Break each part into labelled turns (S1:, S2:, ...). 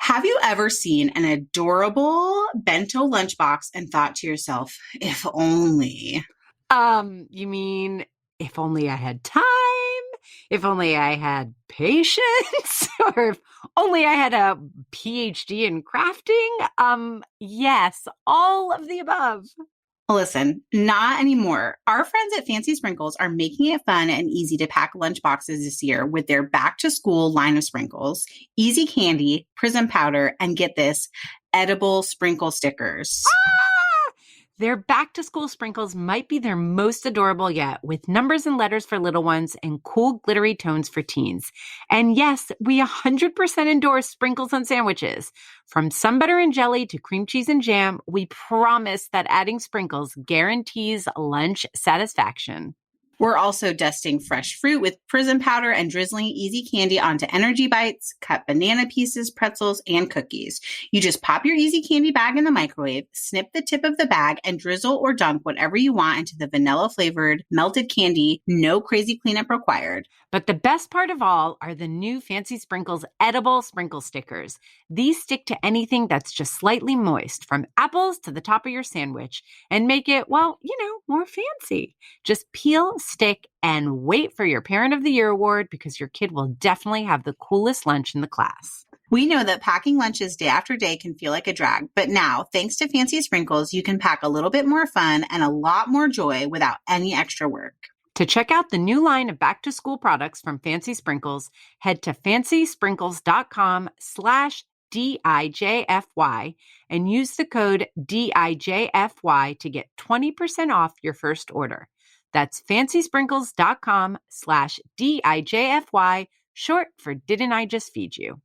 S1: Have you ever seen an adorable bento lunchbox and thought to yourself, if only?
S2: You mean if only I had time, if only I had patience, or if only I had a PhD in crafting? Yes, all of the above.
S1: Listen, not anymore. Our friends at Fancy Sprinkles are making it fun and easy to pack lunchboxes this year with their back to school line of sprinkles, easy candy, prism powder, and get this, edible sprinkle stickers.
S2: Their back to school sprinkles might be their most adorable yet, with numbers and letters for little ones and cool glittery tones for teens. And yes, we 100% endorse sprinkles on sandwiches. From sun butter and jelly to cream cheese and jam, we promise that adding sprinkles guarantees lunch satisfaction.
S1: We're also dusting fresh fruit with prism powder and drizzling easy candy onto energy bites, cut banana pieces, pretzels, and cookies. You just pop your easy candy bag in the microwave, snip the tip of the bag, and drizzle or dunk whatever you want into the vanilla flavored melted candy. No crazy cleanup required.
S2: But the best part of all are the new Fancy Sprinkles edible sprinkle stickers. These stick to anything that's just slightly moist, from apples to the top of your sandwich, and make it, well, more fancy. Just peel, stick, and wait for your Parent of the Year award, because your kid will definitely have the coolest lunch in the class.
S1: We know that packing lunches day after day can feel like a drag, but now, thanks to Fancy Sprinkles, you can pack a little bit more fun and a lot more joy without any extra work.
S2: To check out the new line of back-to-school products from Fancy Sprinkles, head to fancysprinkles.com/DIJFY and use the code DIJFY to get 20% off your first order. That's fancysprinkles.com/DIJFY, short for Didn't I Just Feed You?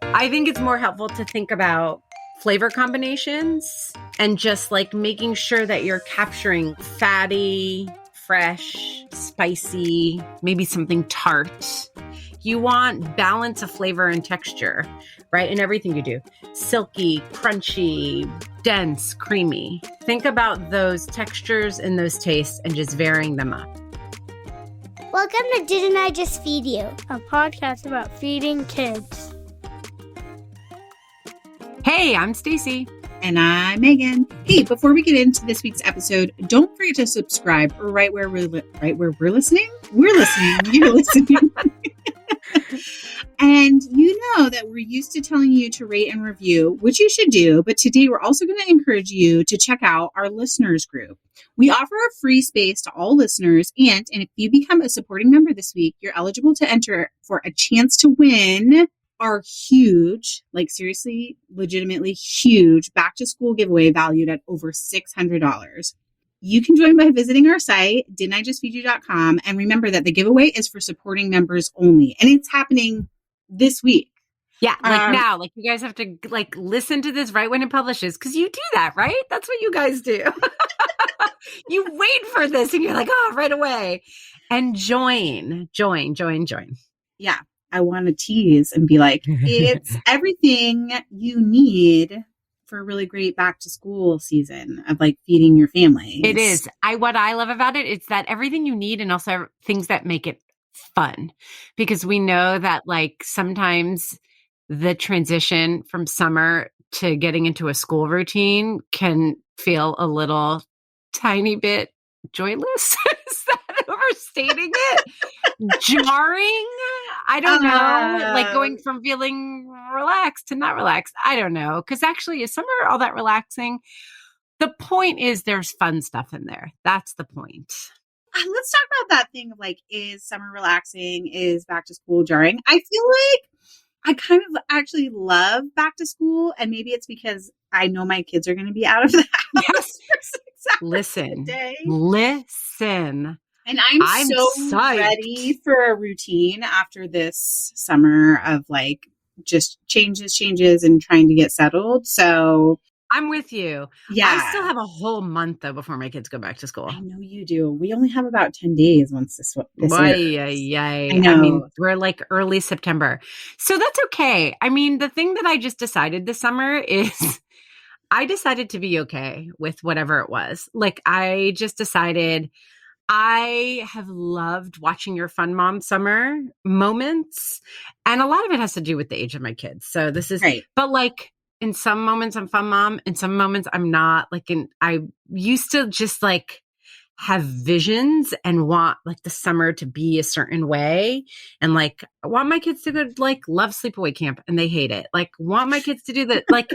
S2: I think it's more helpful to think about flavor combinations and just like making sure that you're capturing fatty, fresh, spicy, maybe something tart. You want balance of flavor and texture, right? In everything you do. Silky, crunchy, dense, creamy. Think about those textures and those tastes and just varying them up.
S3: Welcome to Didn't I Just Feed You?
S4: A podcast about feeding kids.
S2: Hey, I'm Stacy.
S1: And I'm Megan. Hey, before we get into this week's episode, don't forget to subscribe right where we're listening. We're listening. You're listening. And you know that we're used to telling you to rate and review, which you should do. But today we're also going to encourage you to check out our listeners group. We offer a free space to all listeners. And if you become a supporting member this week, you're eligible to enter for a chance to win our huge, like seriously, legitimately huge back to school giveaway valued at over $600. You can join by visiting our site, didn'tijustfeedyou.com. And remember that the giveaway is for supporting members only. And it's happening this week.
S2: Yeah, now, you guys have to listen to this right when it publishes, because you do that, right? That's what you guys do. You wait for this and you're like, oh, right away. And join.
S1: Yeah. I want to tease and be like, it's everything you need for a really great back to school season of feeding your family.
S2: It is. What I love about it is that everything you need and also things that make it fun, because we know that sometimes the transition from summer to getting into a school routine can feel a little tiny bit joyless. Is that overstating it? Jarring? I don't know. Going from feeling relaxed to not relaxed. I don't know. Because actually, is summer all that relaxing? The point is there's fun stuff in there. That's the point.
S1: Let's talk about that thing of is summer relaxing? Is back to school jarring? I feel like I kind of actually love back to school. And maybe it's because I know my kids are going to be out of the house.
S2: Yes. Listen.
S1: And I'm so
S2: psyched.
S1: Ready for a routine after this summer of just changes and trying to get settled. So
S2: I'm with you.
S1: Yeah.
S2: I still have a whole month though before my kids go back to school.
S1: I know you do. We only have about 10 days once this
S2: I
S1: know.
S2: I mean, we're early September. So that's okay. I mean, the thing that I just decided this summer is I decided to be okay with whatever it was. I just decided I have loved watching your fun mom summer moments. And a lot of it has to do with the age of my kids. So this is,
S1: Right.
S2: but like in some moments I'm fun mom, in some moments I'm not. I used to just like have visions and want like the summer to be a certain way. And like, I want my kids to go like love sleepaway camp and they hate it. Like, want my kids to do that. Like,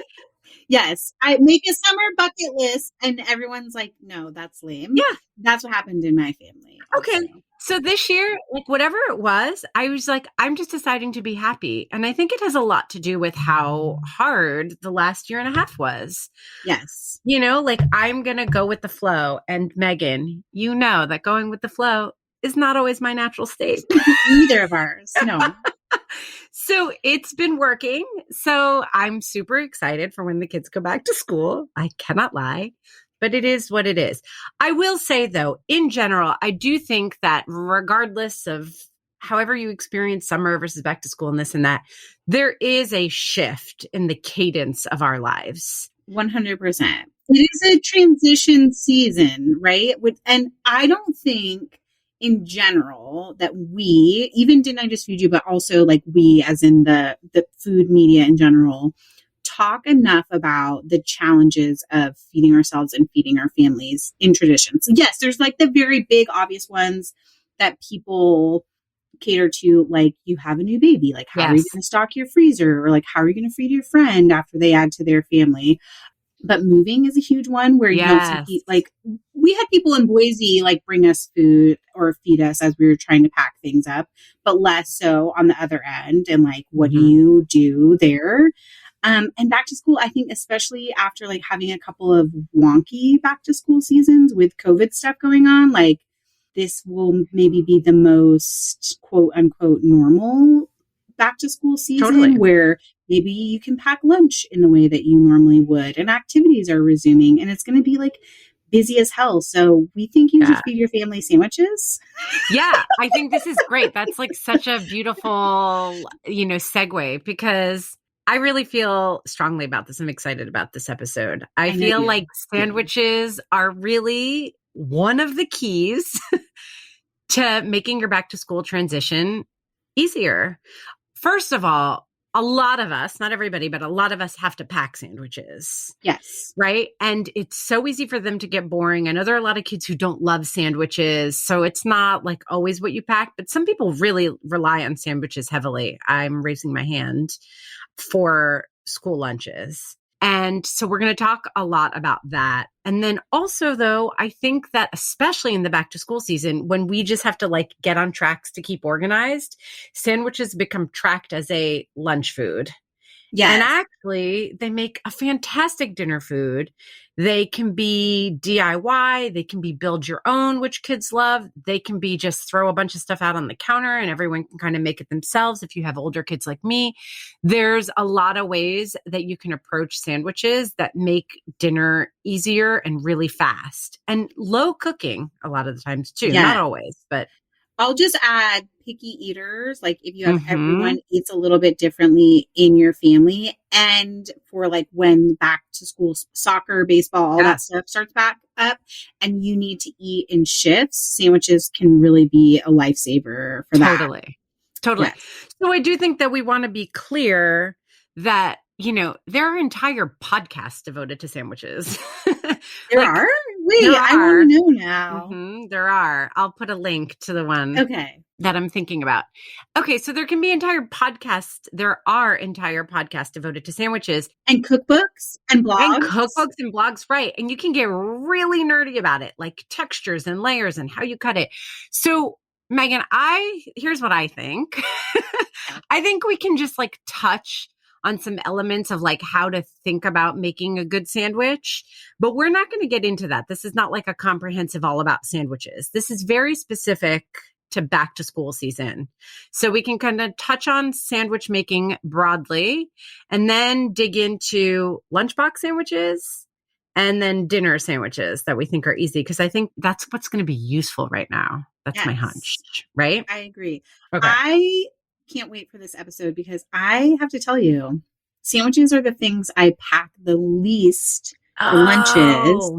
S1: Yes, I make a summer bucket list, and everyone's like, "No, that's lame."
S2: yeah.
S1: That's what happened in my family. Also.
S2: Okay. So this year, like whatever it was, I was like, I'm just deciding to be happy. And I think it has a lot to do with how hard the last year and a half was.
S1: Yes.
S2: You know, like I'm going to go with the flow. And Megan, you know that going with the flow is not always my natural state.
S1: Neither of ours. No.
S2: So it's been working. So I'm super excited for when the kids go back to school. I cannot lie, but it is what it is. I will say though, in general, I do think that regardless of however you experience summer versus back to school and this and that, there is a shift in the cadence of our lives.
S1: 100%. It is a transition season, right? And I don't think in general that we, even Didn't I Just Feed You, but also like we as in the food media in general, talk enough about the challenges of feeding ourselves and feeding our families in traditions. Yes, there's like the very big obvious ones that people cater to, like you have a new baby, like how are you going to stock your freezer, or like how are you going to feed your friend after they add to their family. But moving is a huge one where you don't see, like we had people in Boise like bring us food or feed us as we were trying to pack things up, but less so on the other end. And like, what do you do there? And back to school, I think especially after like having a couple of wonky back to school seasons with COVID stuff going on, like this will maybe be the most quote unquote normal back to school season where maybe you can pack lunch in the way that you normally would and activities are resuming and it's going to be like busy as hell. So we think you should feed your family sandwiches.
S2: Yeah, I think this is great. That's like such a beautiful, segue because I really feel strongly about this. I'm excited about this episode. I feel like sandwiches are really one of the keys to making your back to school transition easier. First of all, a lot of us, not everybody, but a lot of us have to pack sandwiches.
S1: Yes.
S2: Right. And it's so easy for them to get boring. I know there are a lot of kids who don't love sandwiches. So it's not like always what you pack, but some people really rely on sandwiches heavily. I'm raising my hand for school lunches. And so we're going to talk a lot about that. And then also, though, I think that especially in the back to school season, when we just have to like get on tracks to keep organized, sandwiches become tracked as a lunch food.
S1: Yes.
S2: And actually, they make a fantastic dinner food. They can be DIY. They can be build your own, which kids love. They can be just throw a bunch of stuff out on the counter and everyone can kind of make it themselves. If you have older kids like me, there's a lot of ways that you can approach sandwiches that make dinner easier and really fast and low cooking a lot of the times too. Not always, but
S1: I'll just add picky eaters. Like if you have everyone eats a little bit differently in your family and for like when back to school, soccer, baseball, all that stuff starts back up and you need to eat in shifts, sandwiches can really be a lifesaver for that.
S2: Totally. Yes. So I do think that we want to be clear that, there are entire podcasts devoted to sandwiches.
S1: There are? Wait, I want to know now.
S2: There are. I'll put a link to the one that I'm thinking about. Okay, so there can be entire podcasts. There are entire podcasts devoted to sandwiches.
S1: And cookbooks and blogs.
S2: Right. And you can get really nerdy about it, like textures and layers and how you cut it. So, Megan, here's what I think. I think we can just like touch on some elements of like how to think about making a good sandwich, but we're not going to get into that. This is not like a comprehensive all about sandwiches. This is very specific to back to school season. So we can kind of touch on sandwich making broadly and then dig into lunchbox sandwiches and then dinner sandwiches that we think are easy. Cause I think that's what's going to be useful right now. That's my hunch, right?
S1: I agree.
S2: Okay.
S1: I can't wait for this episode because I have to tell you, sandwiches are the things I pack the least for lunches,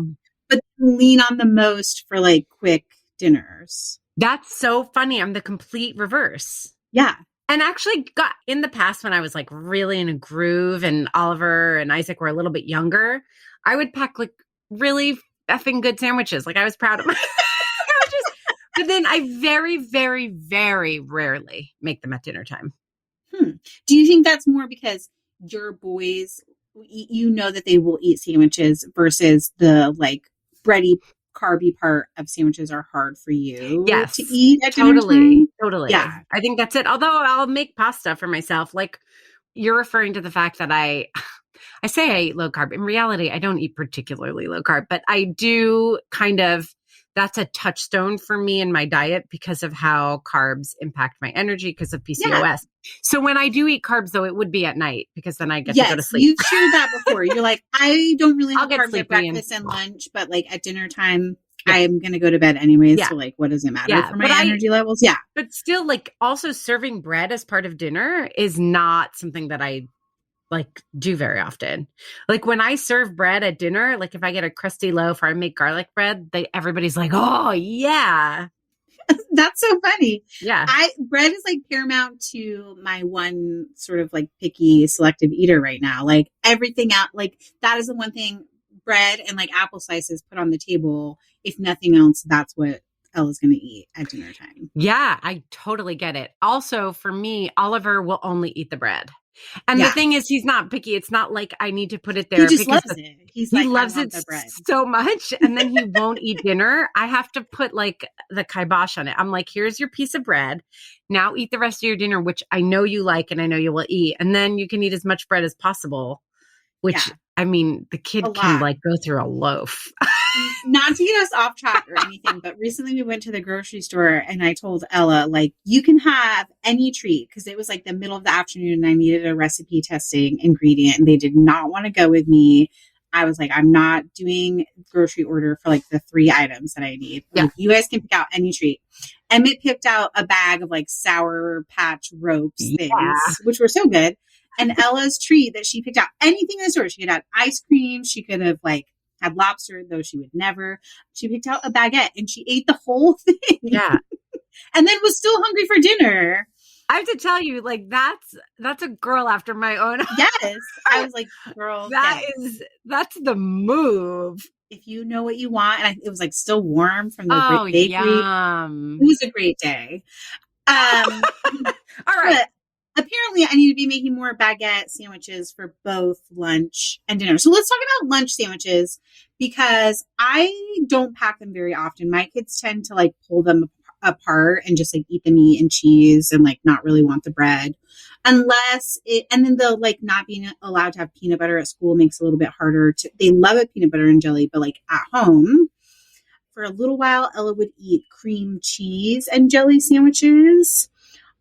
S1: but lean on the most for like quick dinners.
S2: That's so funny. I'm the complete reverse.
S1: Yeah.
S2: And actually got in the past when I was like really in a groove and Oliver and Isaac were a little bit younger, I would pack like really effing good sandwiches. Like I was proud of my sandwiches. But then I very, very, very rarely make them at dinner time.
S1: Do you think that's more because your boys, you know that they will eat sandwiches versus the like bready, carby part of sandwiches are hard for you to eat at dinner time?
S2: Totally.
S1: Yeah.
S2: I think that's it. Although I'll make pasta for myself. Like you're referring to the fact that I say I eat low carb. In reality, I don't eat particularly low carb, but I do kind of, that's a touchstone for me in my diet because of how carbs impact my energy because of PCOS. Yeah. So when I do eat carbs, though, it would be at night because then I get to go to sleep.
S1: You've shared that before. You're like, I don't really have carbs at breakfast and lunch, but like at dinner time, I'm going to go to bed anyways. Yeah. So like, what does it matter for my energy levels? Yeah.
S2: But still, like also serving bread as part of dinner is not something that I like do very often. Like when I serve bread at dinner, like if I get a crusty loaf or I make garlic bread, everybody's like, oh yeah.
S1: That's so funny.
S2: Yeah.
S1: Bread is like paramount to my one sort of like picky selective eater right now. Like everything out, like that is the one thing, bread and like apple slices put on the table. If nothing else, that's what Ella's going to eat at dinner time.
S2: Yeah, I totally get it. Also for me, Oliver will only eat the bread. And the thing is, he's not picky. It's not like I need to put it there.
S1: He just loves it. He
S2: loves it so much. And then he won't eat dinner. I have to put like the kibosh on it. I'm like, here's your piece of bread. Now eat the rest of your dinner, which I know you like and I know you will eat. And then you can eat as much bread as possible, which I mean, the kid can like go through a loaf.
S1: Not to get us off track or anything, but recently we went to the grocery store and I told Ella, like, you can have any treat because it was like the middle of the afternoon and I needed a recipe testing ingredient and they did not want to go with me. I was like, I'm not doing grocery order for like the 3 items that I need. Yeah. Like, you guys can pick out any treat. Emmett picked out a bag of like Sour Patch Ropes things, which were so good. And Ella's treat that she picked out, anything in the store. She could have ice cream. She could have like had lobster, though she would never. She picked out a baguette and she ate the whole thing. Yeah. And then was still hungry for dinner.
S2: I have to tell you, like, that's a girl after my own heart.
S1: Yes. I was like, girl,
S2: that's the move.
S1: If you know what you want. And it was like still warm from the bakery.
S2: Yum.
S1: It was a great day. All right. Apparently, I need to be making more baguette sandwiches for both lunch and dinner. So let's talk about lunch sandwiches because I don't pack them very often. My kids tend to like pull them apart and just like eat the meat and cheese and like not really want the bread and then the like not being allowed to have peanut butter at school makes it a little bit harder they love it, peanut butter and jelly, but like at home for a little while, Ella would eat cream cheese and jelly sandwiches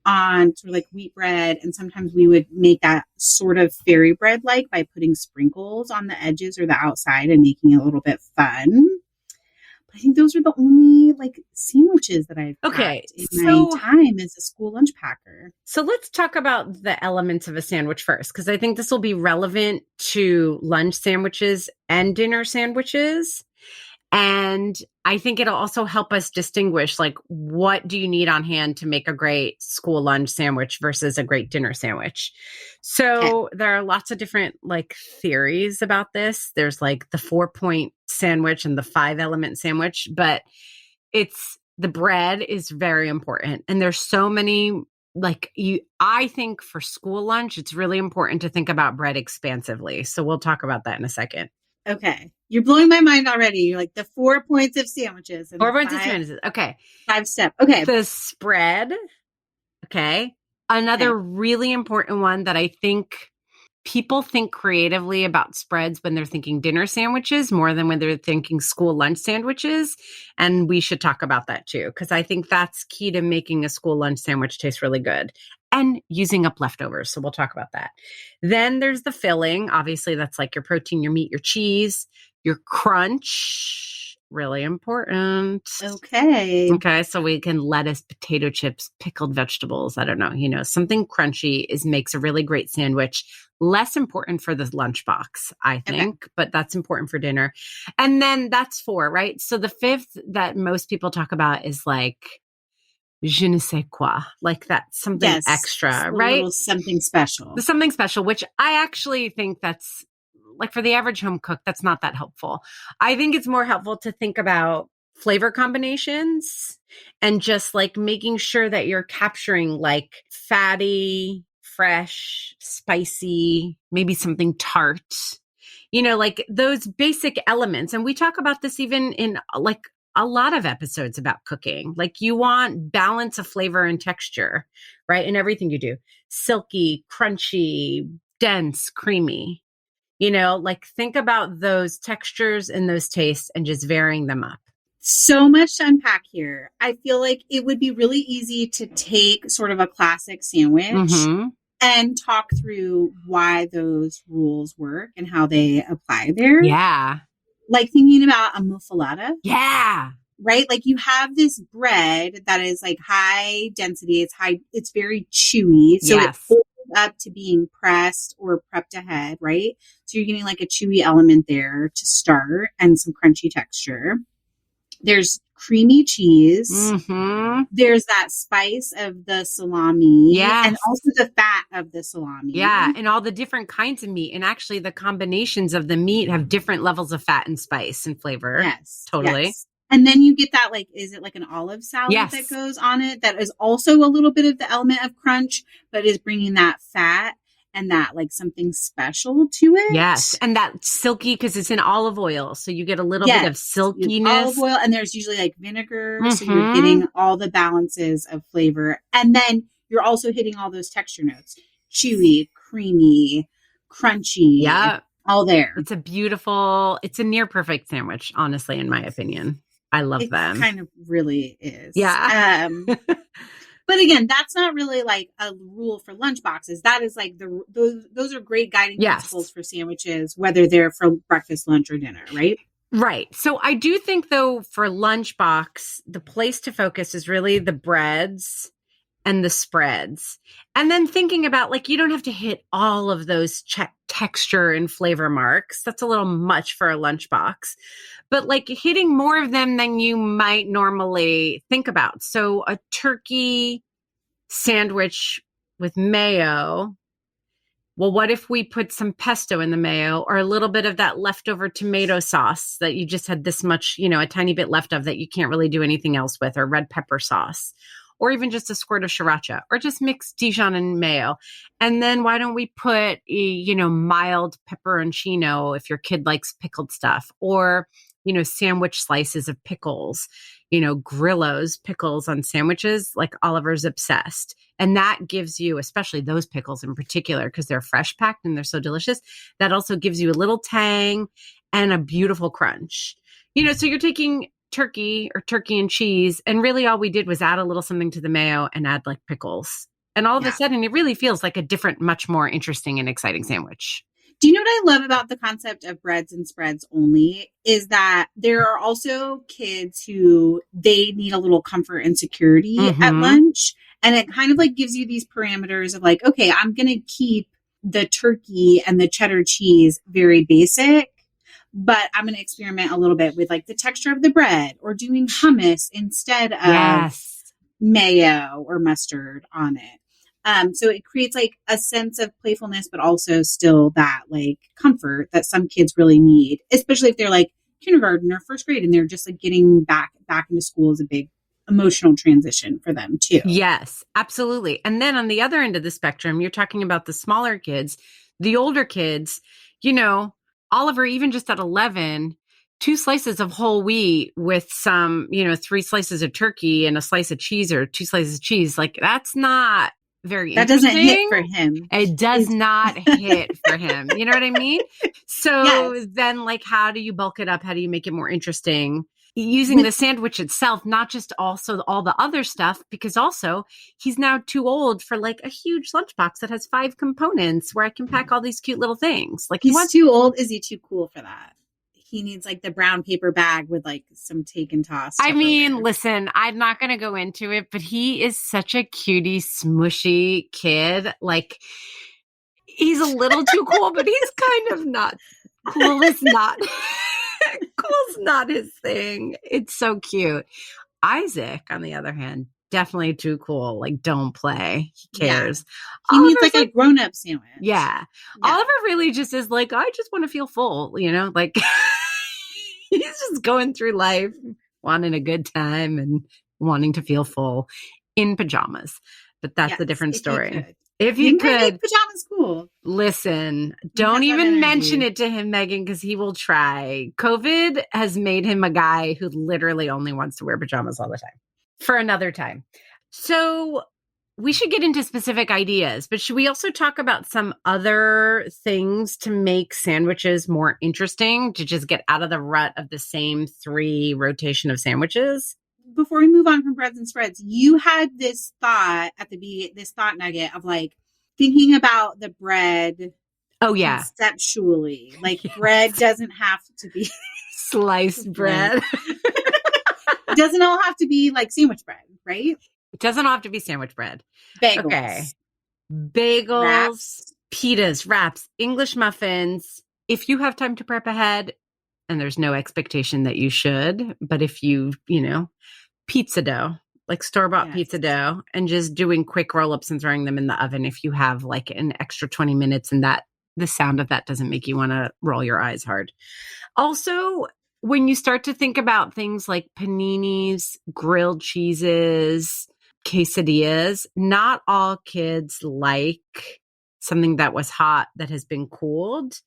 S1: on sort of like wheat bread. And sometimes we would make that sort of fairy bread like by putting sprinkles on the edges or the outside and making it a little bit fun. But I think those are the only like sandwiches that I've packed in my time as a school lunch packer.
S2: So let's talk about the elements of a sandwich first, because I think this will be relevant to lunch sandwiches and dinner sandwiches. And I think it'll also help us distinguish, like, what do you need on hand to make a great school lunch sandwich versus a great dinner sandwich? So there are lots of different like theories about this. There's like the 4-point sandwich and the 5-element sandwich, but the bread is very important. And there's so many I think for school lunch, it's really important to think about bread expansively. So we'll talk about that in a second.
S1: Okay. You're blowing my mind already. You're like the 4 points of sandwiches. And
S2: 4 points of sandwiches. Okay.
S1: 5-step. Okay.
S2: The spread. Okay. Another really important one that I think people think creatively about spreads when they're thinking dinner sandwiches more than when they're thinking school lunch sandwiches. And we should talk about that too, because I think that's key to making a school lunch sandwich taste really good. And using up leftovers. So we'll talk about that. Then there's the filling. Obviously, that's like your protein, your meat, your cheese, your crunch, really important.
S1: Okay.
S2: Okay, so we can lettuce, potato chips, pickled vegetables. I don't know, something crunchy makes a really great sandwich. Less important for the lunchbox, I think, but that's important for dinner. And then that's 4, right? So the 5th that most people talk about is like je ne sais quoi, like that's something extra, right?
S1: A little something special.
S2: Something special, which I actually think that's like for the average home cook, that's not that helpful. I think it's more helpful to think about flavor combinations and just like making sure that you're capturing like fatty, fresh, spicy, maybe something tart, like those basic elements. And we talk about this even in like a lot of episodes about cooking. Like you want balance of flavor and texture, right? In everything you do. Silky, crunchy, dense, creamy. Like think about those textures and those tastes and just varying them up.
S1: So much to unpack here. I feel like it would be really easy to take sort of a classic sandwich and talk through why those rules work and how they apply there.
S2: Yeah.
S1: Like thinking about a muffaletta.
S2: Yeah.
S1: Right? Like you have this bread that is like high density. It's very chewy. So it holds up to being pressed or prepped ahead, right? So you're getting like a chewy element there to start and some crunchy texture. There's creamy cheese.
S2: Mm-hmm.
S1: There's that spice of the salami.
S2: Yes.
S1: And also the fat of the salami.
S2: Yeah. And all the different kinds of meat. And actually the combinations of the meat have different levels of fat and spice and flavor.
S1: Yes.
S2: Totally.
S1: Yes. And then you get that, like, is it like an olive salad that goes on it? That is also a little bit of the element of crunch, but is bringing that fat and that like something special to it.
S2: Yes. And that silky, because it's in olive oil. So you get a little bit of silkiness.
S1: Olive oil, and there's usually like vinegar. So you're getting all the balances of flavor. And then you're also hitting all those texture notes. Chewy, creamy, crunchy.
S2: Yeah.
S1: All there.
S2: It's a near perfect sandwich, honestly, in my opinion. I love them.
S1: It kind of really is.
S2: Yeah.
S1: But again, that's not really like a rule for lunch boxes. That is like those are great guiding principles for sandwiches, whether they're for breakfast, lunch, or dinner, right?
S2: Right. So I do think though for lunchbox, the place to focus is really the breads and the spreads. And then thinking about like, you don't have to hit all of those texture and flavor marks. That's a little much for a lunchbox, but like hitting more of them than you might normally think about. So a turkey sandwich with mayo. Well, what if we put some pesto in the mayo or a little bit of that leftover tomato sauce that you just had this much, a tiny bit left of that you can't really do anything else with, or red pepper sauce, or even just a squirt of sriracha, or just mix Dijon and mayo. And then why don't we put, mild pepperoncino if your kid likes pickled stuff, or, sandwich slices of pickles, Grillo's pickles on sandwiches, like Oliver's obsessed. And that gives you, especially those pickles in particular, because they're fresh packed and they're so delicious, that also gives you a little tang and a beautiful crunch. So you're taking turkey and cheese, and really all we did was add a little something to the mayo and add like pickles. And all of a sudden it really feels like a different, much more interesting and exciting sandwich.
S1: Do you know what I love about the concept of breads and spreads only is that there are also kids who they need a little comfort and security at lunch. And it kind of like gives you these parameters of like, okay, I'm going to keep the turkey and the cheddar cheese very basic, but I'm going to experiment a little bit with like the texture of the bread or doing hummus instead of mayo or mustard on it. So it creates like a sense of playfulness, but also still that like comfort that some kids really need, especially if they're like kindergarten or first grade and they're just like getting back into school is a big emotional transition for them too.
S2: Yes, absolutely. And then on the other end of the spectrum, you're talking about the smaller kids, the older kids, Oliver, even just at 11, 2 slices of whole wheat with some, 3 slices of turkey and a slice of cheese or 2 slices of cheese. Like that's not very interesting.
S1: That doesn't hit for him.
S2: It does not hit for him. You know what I mean? So then like, how do you bulk it up? How do you make it more interesting? Using the sandwich itself, not just also all the other stuff, because also he's now too old for like a huge lunchbox that has 5 components where I can pack all these cute little things. Like
S1: he's too old. Is he too cool for that? He needs like the brown paper bag with like some take and toss.
S2: I mean,
S1: Tupperware.
S2: listen, I'm not going to go into it, but he is such a cutie, smushy kid. Like, he's a little too cool, but he's kind of not. Cool is not. Cool's not his thing. It's so cute. Isaac, on the other hand, definitely too cool. Like, don't play. He cares.
S1: He needs
S2: Oliver's
S1: like a grown-up sandwich.
S2: Yeah. Oliver really just is like, I just want to feel full, like he's just going through life, wanting a good time and wanting to feel full in pajamas. But that's a different story. If you could,
S1: make pajamas cool.
S2: Listen, don't even mention it to him, Megan, because he will try. COVID has made him a guy who literally only wants to wear pajamas all the time. For another time. So we should get into specific ideas, but should we also talk about some other things to make sandwiches more interesting, to just get out of the rut of the same 3 rotation of sandwiches?
S1: Before we move on from breads and spreads, you had this thought at the this thought nugget of like thinking about the bread.
S2: Oh yeah,
S1: conceptually, like bread doesn't have to be
S2: sliced bread.
S1: It doesn't all have to be like sandwich bread, right?
S2: It doesn't all have to be sandwich bread.
S1: Bagels,
S2: okay. Bagels, wraps. Pitas, wraps, English muffins. If you have time to prep ahead, and there's no expectation that you should, but if you pizza dough, like store-bought pizza dough, and just doing quick roll-ups and throwing them in the oven if you have like an extra 20 minutes and that the sound of that doesn't make you want to roll your eyes hard. Also, when you start to think about things like paninis, grilled cheeses, quesadillas, not all kids like something that was hot that has been cooled.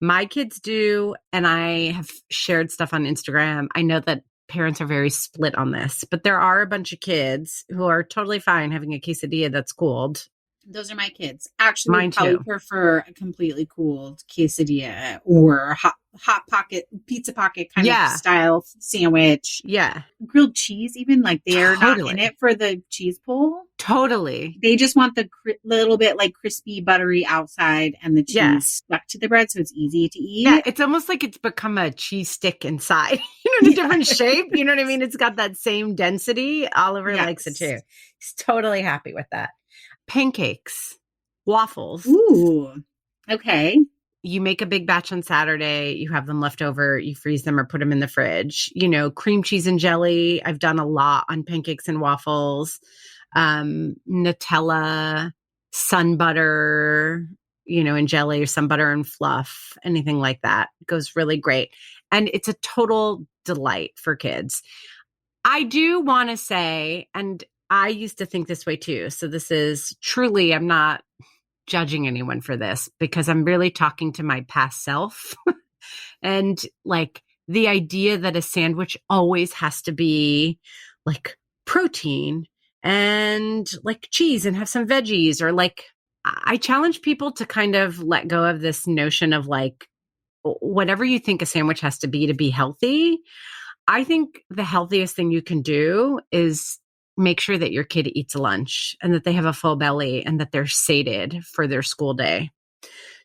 S2: My kids do, and I have shared stuff on Instagram. I know that parents are very split on this, but there are a bunch of kids who are totally fine having a quesadilla that's cooled.
S1: Those are my kids. Actually,
S2: mine
S1: probably
S2: too.
S1: Prefer a completely cooled quesadilla or hot pocket, pizza pocket kind of style sandwich.
S2: Yeah.
S1: Grilled cheese, even like they're not in it for the cheese pull.
S2: Totally.
S1: They just want the little bit like crispy, buttery outside and the cheese stuck to the bread so it's easy to eat.
S2: Yeah, it's almost like it's become a cheese stick inside, in a different shape. You know what I mean? It's got that same density. Oliver likes it too. He's totally happy with that. Pancakes, waffles.
S1: Ooh, okay.
S2: You make a big batch on Saturday, you have them left over, you freeze them or put them in the fridge. Cream cheese and jelly. I've done a lot on pancakes and waffles. Nutella, sun butter, and jelly or sun butter and fluff, anything like that goes really great. And it's a total delight for kids. I do want to say, and I used to think this way too. So this is truly, I'm not judging anyone for this because I'm really talking to my past self. And like the idea that a sandwich always has to be like protein and like cheese and have some veggies, or like I challenge people to kind of let go of this notion of like whatever you think a sandwich has to be healthy. I think the healthiest thing you can do is make sure that your kid eats lunch and that they have a full belly and that they're sated for their school day.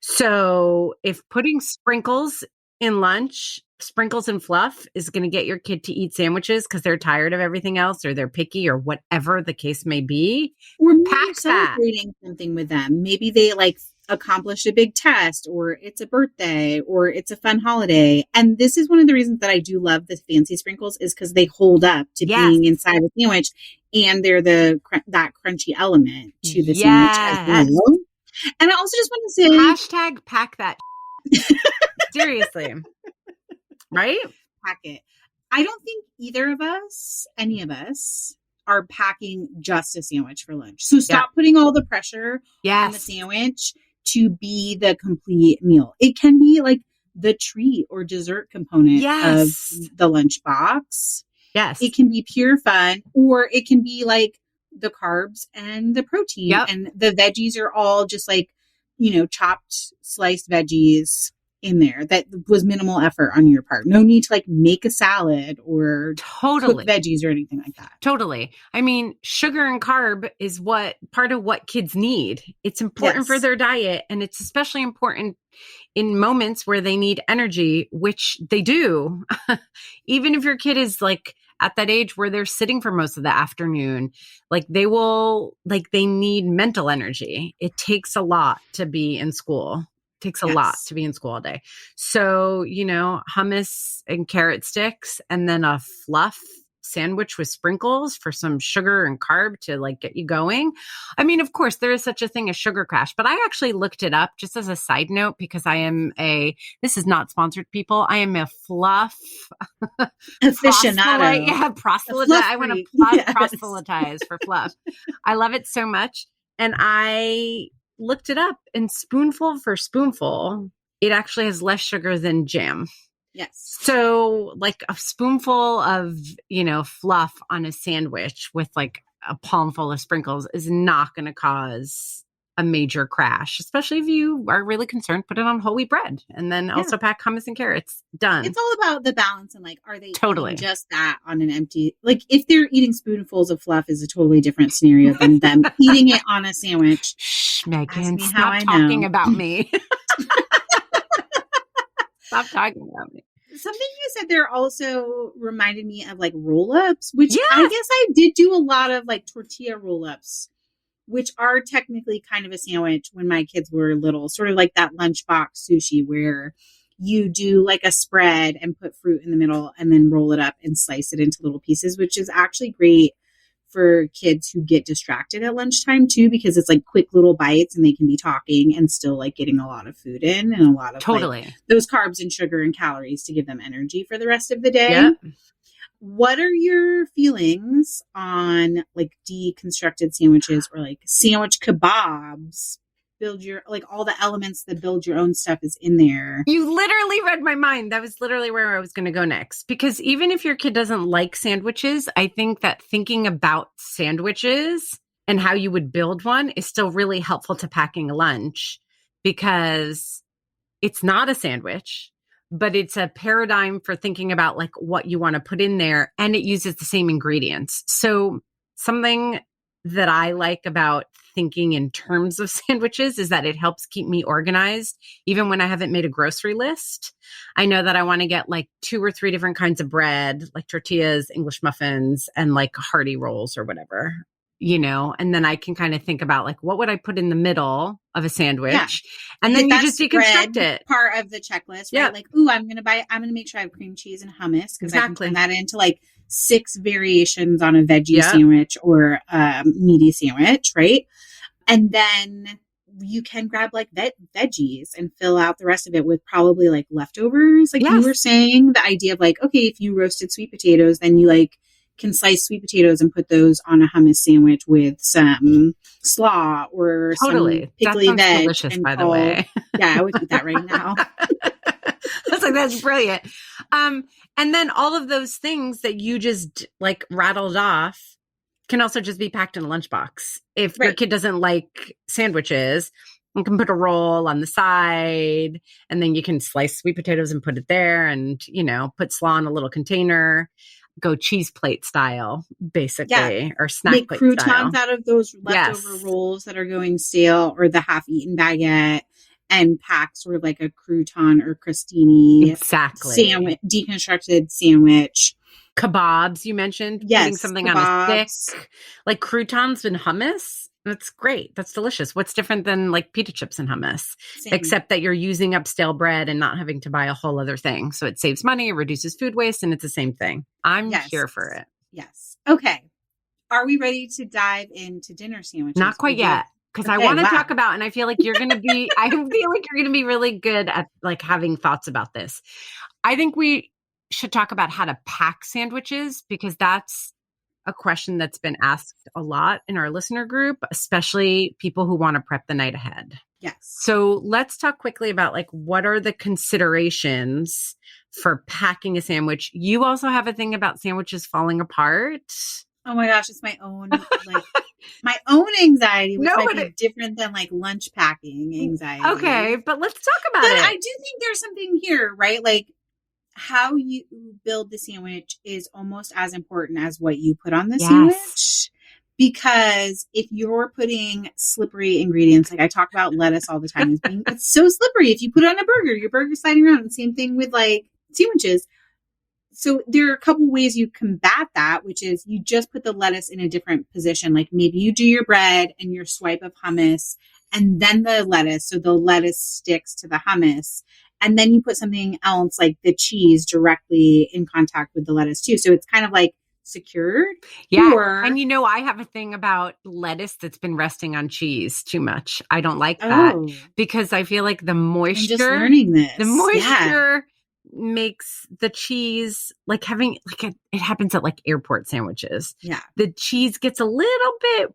S2: So if putting sprinkles in lunch, sprinkles and fluff is going to get your kid to eat sandwiches because they're tired of everything else or they're picky or whatever the case may be,
S1: or maybe
S2: pack
S1: celebrating something with them. Maybe they like accomplished a big test, or it's a birthday, or it's a fun holiday. And this is one of the reasons that I do love the fancy sprinkles is because they hold up to being inside a sandwich, and they're that crunchy element to the sandwich as well. And I also just want to say
S2: hashtag pack that seriously. Right?
S1: Pack it. I don't think any of us are packing just a sandwich for lunch. So stop putting all the pressure on the sandwich to be the complete meal. It can be like the treat or dessert component of the lunchbox.
S2: Yes.
S1: It can be pure fun, or it can be like the carbs and the protein and the veggies are all just like, chopped, sliced veggies in there that was minimal effort on your part. No need to like make a salad or
S2: Totally.
S1: cook veggies or anything like that.
S2: Totally. I mean, sugar and carb is part of what kids need. It's important for their diet, and it's especially important in moments where they need energy, which they do. Even if your kid is like at that age where they're sitting for most of the afternoon, like they need mental energy. It takes a lot to be in school. Takes a lot to be in school all day. So, hummus and carrot sticks, and then a fluff sandwich with sprinkles for some sugar and carb to like get you going. I mean, of course, there is such a thing as sugar crash, but I actually looked it up just as a side note because this is not sponsored, people. I am a fluff
S1: aficionado.
S2: Proselyte. I want to proselytize for fluff. I love it so much. And I looked it up, and spoonful for spoonful, it actually has less sugar than jam.
S1: Yes.
S2: So like a spoonful of, fluff on a sandwich with like a palmful of sprinkles is not going to cause a major crash, especially if you are really concerned. Put it on whole wheat bread and then also pack hummus and carrots. Done.
S1: It's all about the balance and like, are they
S2: totally
S1: eating just that on an empty, like if they're eating spoonfuls of fluff is a totally different scenario than them eating it on a sandwich.
S2: Shh, Megan, stop talking about me. Stop talking about me.
S1: Something you said there also reminded me of like roll-ups, which I guess I did do a lot of like tortilla roll-ups, which are technically kind of a sandwich when my kids were little, sort of like that lunchbox sushi where you do like a spread and put fruit in the middle and then roll it up and slice it into little pieces, which is actually great for kids who get distracted at lunchtime too, because it's like quick little bites and they can be talking and still like getting a lot of food in and a lot of like, those carbs and sugar and calories to give them energy for the rest of the day. Yep. What are your feelings on like deconstructed sandwiches or like sandwich kebabs? Build your, like all the elements that build your own stuff is in there.
S2: You literally read my mind. That was literally where I was going to go next. Because even if your kid doesn't like sandwiches, I think that thinking about sandwiches and how you would build one is still really helpful to packing a lunch, because it's not a sandwich, but it's a paradigm for thinking about like what you want to put in there, and it uses the same ingredients. So something that I like about thinking in terms of sandwiches is that it helps keep me organized. Even when I haven't made a grocery list, I know that I want to get like 2 or 3 different kinds of bread, like tortillas, English muffins, and like hearty rolls or whatever, and then I can kind of think about like, what would I put in the middle of a sandwich? Yeah. And then you just deconstruct it.
S1: Part of the checklist, right? Like, I'm going to make sure I have cream cheese and hummus because I can turn that into like 6 variations on a veggie sandwich or meaty sandwich, right? And then you can grab like veggies and fill out the rest of it with probably like leftovers. Like you were saying, the idea of like, okay, if you roasted sweet potatoes, then you like can slice sweet potatoes and put those on a hummus sandwich with some slaw or some pickly veg.
S2: Delicious, by the way.
S1: Yeah, I would eat that right now.
S2: I was like, that's brilliant. And then all of those things that you just like rattled off can also just be packed in a lunchbox. If your kid doesn't like sandwiches, you can put a roll on the side, and then you can slice sweet potatoes and put it there, and put slaw in a little container. Go cheese plate style, basically, or snack
S1: make
S2: plate
S1: croutons
S2: style.
S1: out of those leftover rolls that are going stale, or the half-eaten baguette, and pack sort of like a crouton or crostini sandwich, deconstructed sandwich.
S2: Kebabs, you mentioned, putting something on a stick, like croutons and hummus. That's great. That's delicious. What's different than like pita chips and hummus? Same. Except that you're using up stale bread and not having to buy a whole other thing. So it saves money, it reduces food waste, and it's the same thing. I'm here for it.
S1: Yes. Okay. Are we ready to dive into dinner sandwiches?
S2: Not quite yet. Because I want to talk about, and I feel like you're going to be, I feel like you're going to be really good at like having thoughts about this. I think we should talk about how to pack sandwiches, because that's a question that's been asked a lot in our listener group, especially people who want to prep the night ahead.
S1: Yes.
S2: So let's talk quickly about like, what are the considerations for packing a sandwich? You also have a thing about sandwiches falling apart.
S1: Oh my gosh, it's my own anxiety, which
S2: No,
S1: might
S2: but
S1: be different than like lunch packing anxiety.
S2: Okay, but let's talk about
S1: But
S2: it.
S1: I do think there's something here, right? Like how you build the sandwich is almost as important as what you put on the sandwich. Because if you're putting slippery ingredients, like I talk about lettuce all the time as being, it's so slippery. If you put it on a burger, your burger's sliding around. And same thing with like sandwiches. So there are a couple ways you combat that, which is you just put the lettuce in a different position. Like maybe you do your bread and your swipe of hummus and then the lettuce. So the lettuce sticks to the hummus. And then you put something else like the cheese directly in contact with the lettuce too. So it's kind of like secured.
S2: Yeah.
S1: Or,
S2: and I have a thing about lettuce that's been resting on cheese too much. I don't like that because I feel like the moisture,
S1: I'm just learning this.
S2: The moisture makes the cheese like having like it happens at like airport sandwiches.
S1: Yeah.
S2: The cheese gets a little bit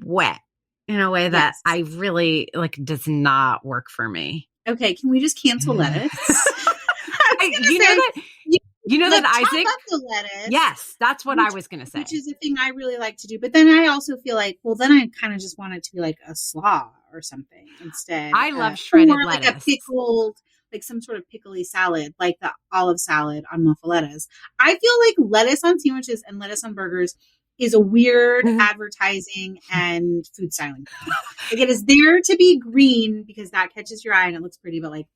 S2: wet in a way that I really like does not work for me.
S1: Okay. Can we just cancel lettuce?
S2: You know that Isaac,
S1: chop up the lettuce.
S2: Yes, that's what I was going to say.
S1: Which is a thing I really like to do. But then I also feel like, well, then I kind of just want it to be like a slaw or something instead.
S2: I love shredded lettuce.
S1: Like a pickled, like some sort of pickly salad, like the olive salad on muffalettas. I feel like lettuce on sandwiches and lettuce on burgers is a weird advertising and food styling thing. Like it is there to be green because that catches your eye and it looks pretty, but like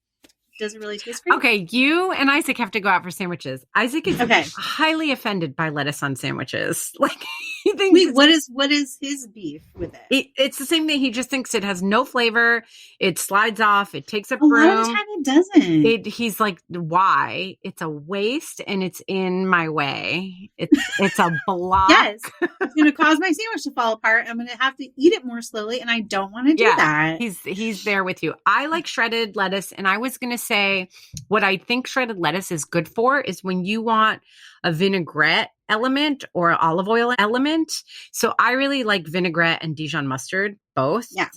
S1: doesn't really taste great.
S2: Okay, you and Isaac have to go out for sandwiches. Isaac is highly offended by lettuce on sandwiches. Like he thinks
S1: wait, what is his beef with it?
S2: It's the same thing. He just thinks it has no flavor. It slides off. It takes up room.
S1: A lot of the time it doesn't.
S2: He's like, why? It's a waste and it's in my way. It's a block.
S1: Yes, it's going to cause my sandwich to fall apart. I'm going to have to eat it more slowly, and I don't want to do that.
S2: He's there with you. I like shredded lettuce, and I was going to say what I think shredded lettuce is good for is when you want a vinaigrette element or olive oil element. So I really like vinaigrette and Dijon mustard, both.
S1: Yeah.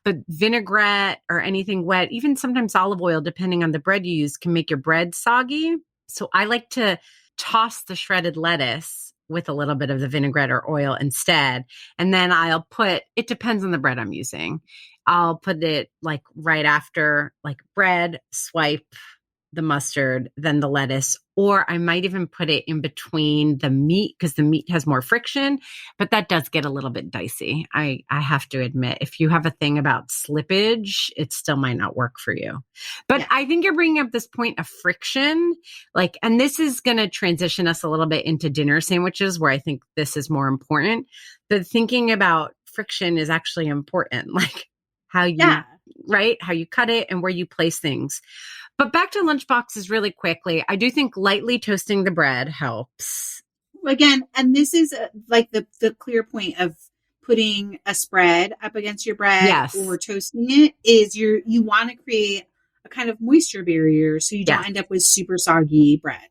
S2: But vinaigrette or anything wet, even sometimes olive oil, depending on the bread you use, can make your bread soggy. So I like to toss the shredded lettuce with a little bit of the vinaigrette or oil instead. And then I'll put, it depends on the bread I'm using. I'll put it like right after like bread, swipe the mustard, then the lettuce, or I might even put it in between the meat because the meat has more friction, but that does get a little bit dicey. I have to admit, if you have a thing about slippage, it still might not work for you. But I think you're bringing up this point of friction, like, and this is going to transition us a little bit into dinner sandwiches where I think this is more important. But thinking about friction is actually important, like how you, right? How you cut it and where you place things. But back to lunchboxes really quickly. I do think lightly toasting the bread helps.
S1: Again, and this is like the clear point of putting a spread up against your bread or toasting it is you want to create a kind of moisture barrier so you don't end up with super soggy bread.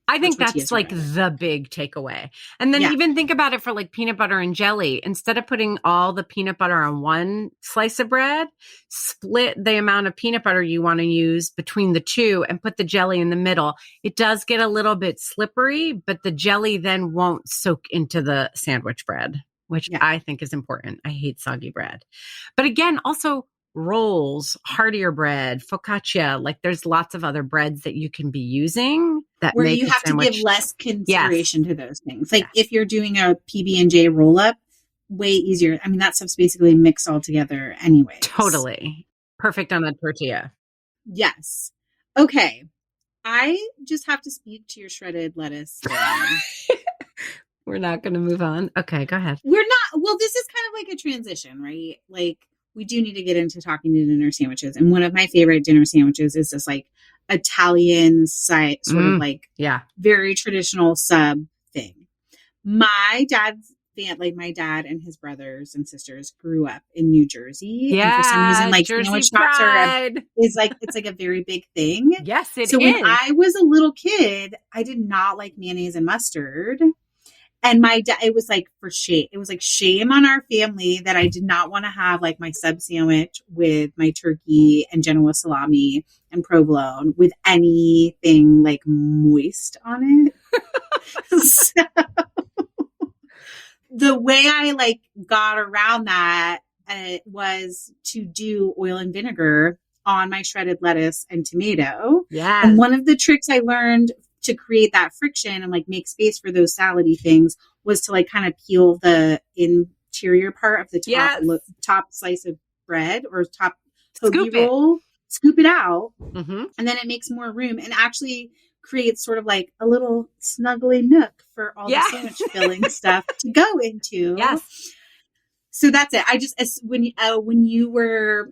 S2: I think that's like the big takeaway. And then even think about it for like peanut butter and jelly. Instead of putting all the peanut butter on one slice of bread, split the amount of peanut butter you want to use between the two and put the jelly in the middle. It does get a little bit slippery, but the jelly then won't soak into the sandwich bread, which I think is important. I hate soggy bread. But again, also rolls, heartier bread, focaccia, like there's lots of other breads that you can be using that
S1: where
S2: make
S1: you have
S2: sandwich.
S1: To give less consideration to those things. Like if you're doing a PB&J roll up, way easier. I mean, that stuff's basically mixed all together anyway.
S2: Totally. Perfect on a tortilla.
S1: Yes. Okay. I just have to speak to your shredded lettuce thing.
S2: We're not going to move on. Okay, go ahead.
S1: We're not. Well, this is kind of like a transition, right? Like we do need to get into talking to dinner sandwiches. And one of my favorite dinner sandwiches is this like Italian sort of like very traditional sub thing. My dad's my dad and his brothers and sisters grew up in New Jersey.
S2: Yeah.
S1: And for some reason, like
S2: Jersey
S1: sandwich shops it's like a very big thing.
S2: Yes, it is.
S1: So when I was a little kid, I did not like mayonnaise and mustard. And my dad, it was like for shame. It was like shame on our family that I did not want to have like my sub sandwich with my turkey and Genoa salami and provolone with anything like moist on it. So, the way I like got around that was to do oil and vinegar on my shredded lettuce and tomato.
S2: Yes.
S1: And one of the tricks I learned to create that friction and like make space for those salady things was to like kind of peel the interior part of the top slice of bread or top hoagie roll, scoop it out, and then it makes more room and actually creates sort of like a little snuggly nook for all the sandwich filling stuff to go into.
S2: Yes.
S1: So that's it. I just, when you were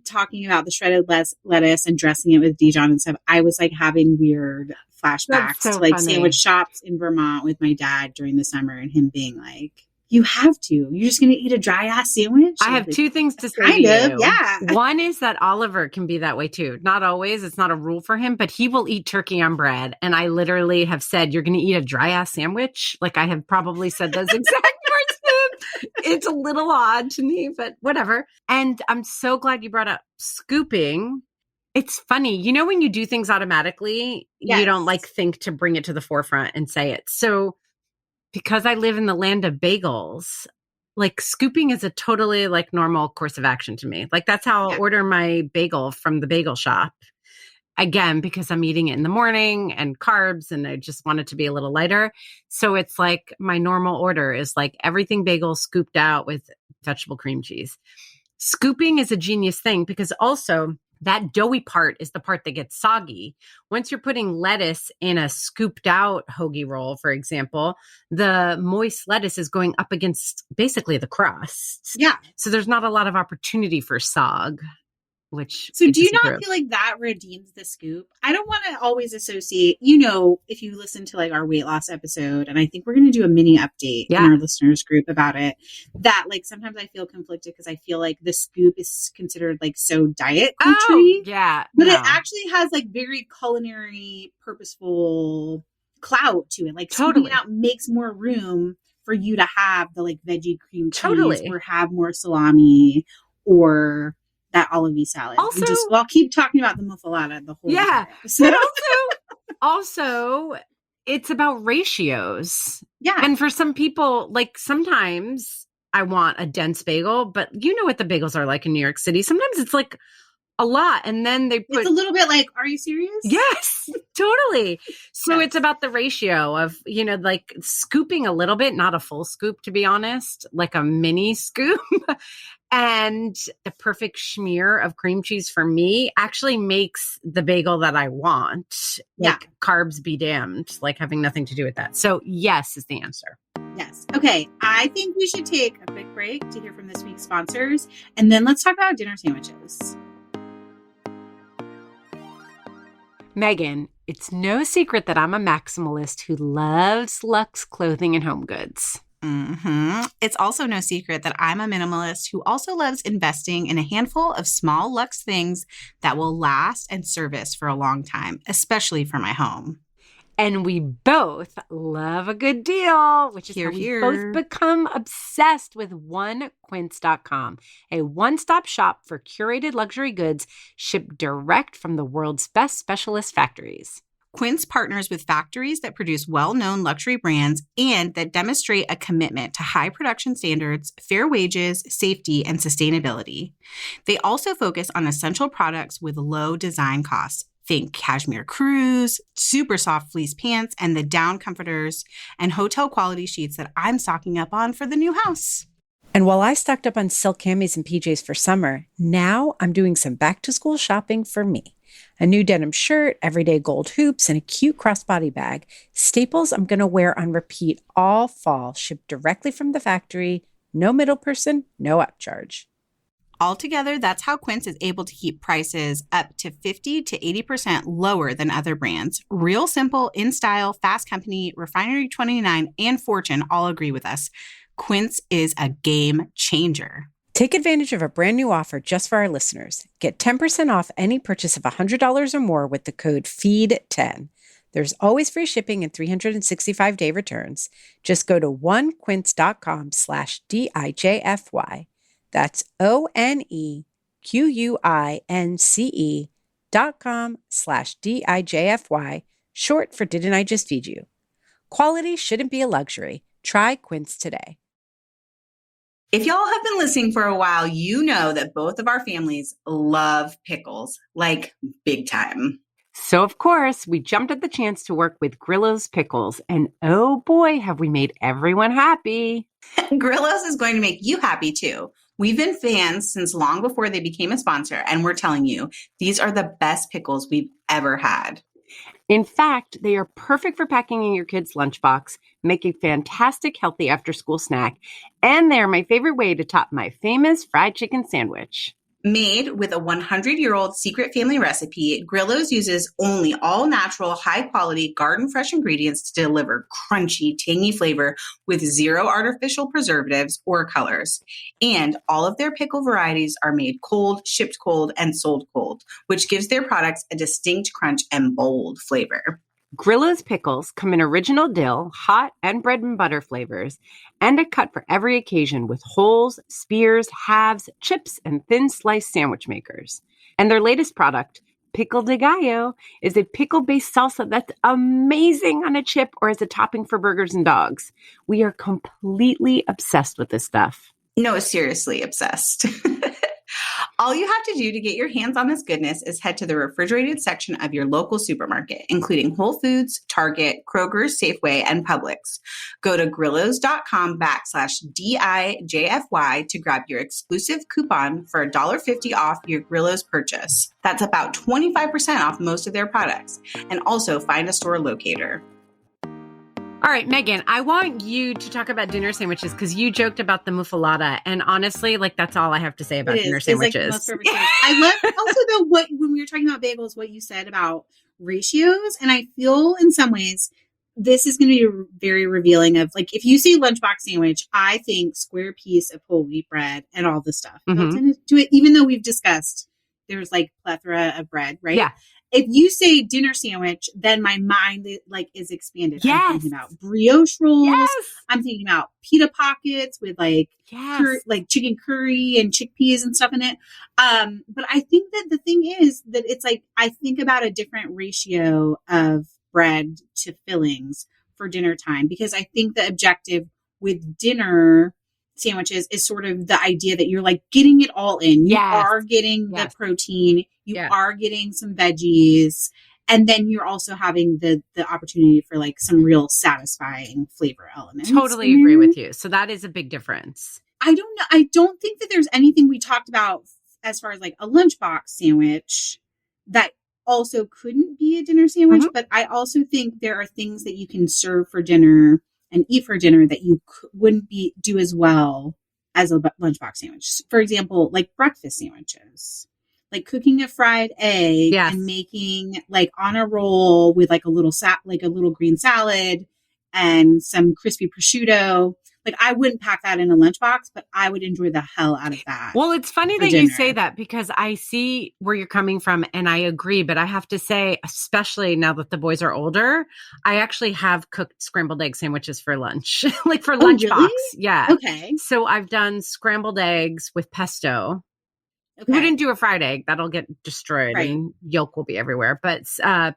S1: talking about the shredded lettuce and dressing it with Dijon and stuff, I was like having weird flashbacks to like sandwich shops in Vermont with my dad during the summer and him being like, you have to. You're just going to eat a dry ass sandwich?
S2: I have two things to say to you.
S1: Yeah.
S2: One is that Oliver can be that way too. Not always. It's not a rule for him, but he will eat turkey on bread. And I literally have said, you're going to eat a dry ass sandwich? Like I have probably said those exact words to him. It's a little odd to me, but whatever. And I'm so glad you brought up scooping. It's funny. You know, when you do things automatically, you don't like think to bring it to the forefront and say it. So because I live in the land of bagels, like scooping is a totally like normal course of action to me. Like that's how I'll order my bagel from the bagel shop. Again, because I'm eating it in the morning and carbs and I just want it to be a little lighter. So it's like my normal order is like everything bagel scooped out with vegetable cream cheese. Scooping is a genius thing because also that doughy part is the part that gets soggy. Once you're putting lettuce in a scooped out hoagie roll, for example, the moist lettuce is going up against basically the crust.
S1: Yeah.
S2: So there's not a lot of opportunity for sog.
S1: So do you not feel like that redeems the scoop? I don't want to always associate, if you listen to like our weight loss episode, and I think we're going to do a mini update in our listeners group about it, that like sometimes I feel conflicted because I feel like the scoop is considered like so diet culture.
S2: Oh, yeah.
S1: But it actually has like very culinary, purposeful clout to it. Like scooping it out makes more room for you to have the like veggie cream cheese or have more salami or that olivey salad.
S2: Also,
S1: I'll keep talking about the muffalata the whole time.
S2: But also, it's about ratios. Yeah. And for some people, like sometimes I want a dense bagel, but you know what the bagels are like in New York City. Sometimes it's like a lot. And then they put...
S1: It's a little bit like, are you serious?
S2: Yes, totally. So it's about the ratio of, like scooping a little bit, not a full scoop, to be honest, like a mini scoop. And the perfect schmear of cream cheese for me actually makes the bagel that I want. Like carbs be damned, like having nothing to do with that. So yes is the answer.
S1: Yes. Okay. I think we should take a quick break to hear from this week's sponsors. And then let's talk about dinner sandwiches.
S2: Megan, it's no secret that I'm a maximalist who loves luxe clothing and home goods.
S5: It's also no secret that I'm a minimalist who also loves investing in a handful of small luxe things that will last and service for a long time, especially for my home.
S2: And we both love a good deal, which is how we both become obsessed with onequince.com, a one-stop shop for curated luxury goods shipped direct from the world's best specialist factories.
S5: Quince partners with factories that produce well-known luxury brands and that demonstrate a commitment to high production standards, fair wages, safety, and sustainability. They also focus on essential products with low design costs. Think cashmere crews, super soft fleece pants, and the down comforters and hotel quality sheets that I'm stocking up on for the new house.
S6: And while I stocked up on silk camis and PJs for summer, now I'm doing some back-to-school shopping for me. A new denim shirt, everyday gold hoops, and a cute crossbody bag. Staples I'm going to wear on repeat all fall, shipped directly from the factory. No middle person, no upcharge.
S5: Altogether, that's how Quince is able to keep prices up to 50 to 80% lower than other brands. Real simple, in style, Fast Company, Refinery 29, and Fortune all agree with us. Quince is a game changer.
S6: Take advantage of a brand new offer just for our listeners. Get 10% off any purchase of $100 or more with the code FEED10. There's always free shipping and 365-day returns. Just go to onequince.com/DIJFY. That's ONEQUINCE.com/DIJFY, short for Didn't I Just Feed You? Quality shouldn't be a luxury. Try Quince today.
S5: If y'all have been listening for a while, you know that both of our families love pickles, like big time.
S2: So, of course, we jumped at the chance to work with Grillo's Pickles, and oh boy, have we made everyone happy.
S5: Grillo's is going to make you happy too. We've been fans since long before they became a sponsor, and we're telling you, these are the best pickles we've ever had.
S2: In fact, they are perfect for packing in your kid's lunchbox, make a fantastic healthy after-school snack, and they're my favorite way to top my famous fried chicken sandwich.
S5: Made with a 100-year-old secret family recipe, Grillo's uses only all-natural, high-quality, garden-fresh ingredients to deliver crunchy, tangy flavor with zero artificial preservatives or colors. And all of their pickle varieties are made cold, shipped cold, and sold cold, which gives their products a distinct crunch and bold flavor.
S2: Grillo's pickles come in original dill, hot, and bread and butter flavors, and a cut for every occasion with holes, spears, halves, chips, and thin sliced sandwich makers. And their latest product, Pickle de Gallo, is a pickle-based salsa that's amazing on a chip or as a topping for burgers and dogs. We are completely obsessed with this stuff.
S5: No, seriously, obsessed. All you have to do to get your hands on this goodness is head to the refrigerated section of your local supermarket, including Whole Foods, Target, Kroger, Safeway, and Publix. Go to grillos.com/DIJFY to grab your exclusive coupon for $1.50 off your Grillos purchase. That's about 25% off most of their products. And also find a store locator.
S2: All right, Megan, I want you to talk about dinner sandwiches because you joked about the muffalata. And honestly, like that's all I have to say about dinner sandwiches.
S1: It's like the most perfect sandwich. I love also though when we were talking about bagels, what you said about ratios. And I feel in some ways this is going to be very revealing of like if you say lunchbox sandwich, I think square piece of whole wheat bread and all the stuff built into it, even though we've discussed there's like plethora of bread, right?
S2: Yeah.
S1: If you say dinner sandwich, then my mind like is expanded.
S2: Yes.
S1: I'm thinking about brioche rolls.
S2: Yes.
S1: I'm thinking about pita pockets with like like chicken curry and chickpeas and stuff in it. But I think that the thing is that it's like I think about a different ratio of bread to fillings for dinner time because I think the objective with dinner sandwiches is sort of the idea that you're like getting it all in. You are getting the protein. You are getting some veggies. And then you're also having the opportunity for like some real satisfying flavor elements.
S2: Totally agree with you. So that is a big difference.
S1: I don't know. I don't think that there's anything we talked about as far as like a lunchbox sandwich that also couldn't be a dinner sandwich. But I also think there are things that you can serve for dinner and eat for dinner that you wouldn't do as well as a lunchbox sandwich. For example, like breakfast sandwiches, like cooking a fried egg and making like on a roll with like a little green salad and some crispy prosciutto. Like I wouldn't pack that in a lunchbox, but I would enjoy the hell out of that.
S2: Well, it's funny that you say that because I see where you're coming from and I agree. But I have to say, especially now that the boys are older, I actually have cooked scrambled egg sandwiches for lunch, like for lunchbox.
S1: Really?
S2: Yeah.
S1: Okay.
S2: So I've done scrambled eggs with pesto.
S1: Okay.
S2: We didn't do a fried egg. That'll get destroyed and yolk will be everywhere. But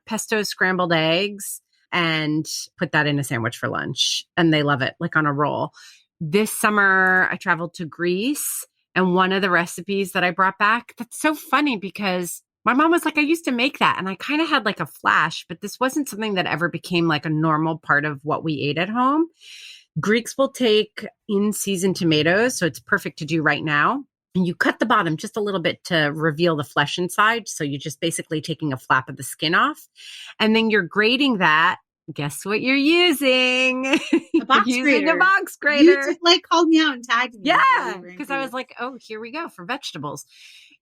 S2: pesto scrambled eggs. And put that in a sandwich for lunch. And they love it, like on a roll. This summer, I traveled to Greece. And one of the recipes that I brought back, that's so funny because my mom was like, I used to make that. And I kind of had like a flash, but this wasn't something that ever became like a normal part of what we ate at home. Greeks will take in-season tomatoes. So it's perfect to do right now. And you cut the bottom just a little bit to reveal the flesh inside. So you're just basically taking a flap of the skin off. And then you're grating that. Guess what you're using?
S1: A box grater.
S2: A box grater.
S1: You just, like called me out and tagged me.
S2: Yeah, because I was like, oh, here we go for vegetables.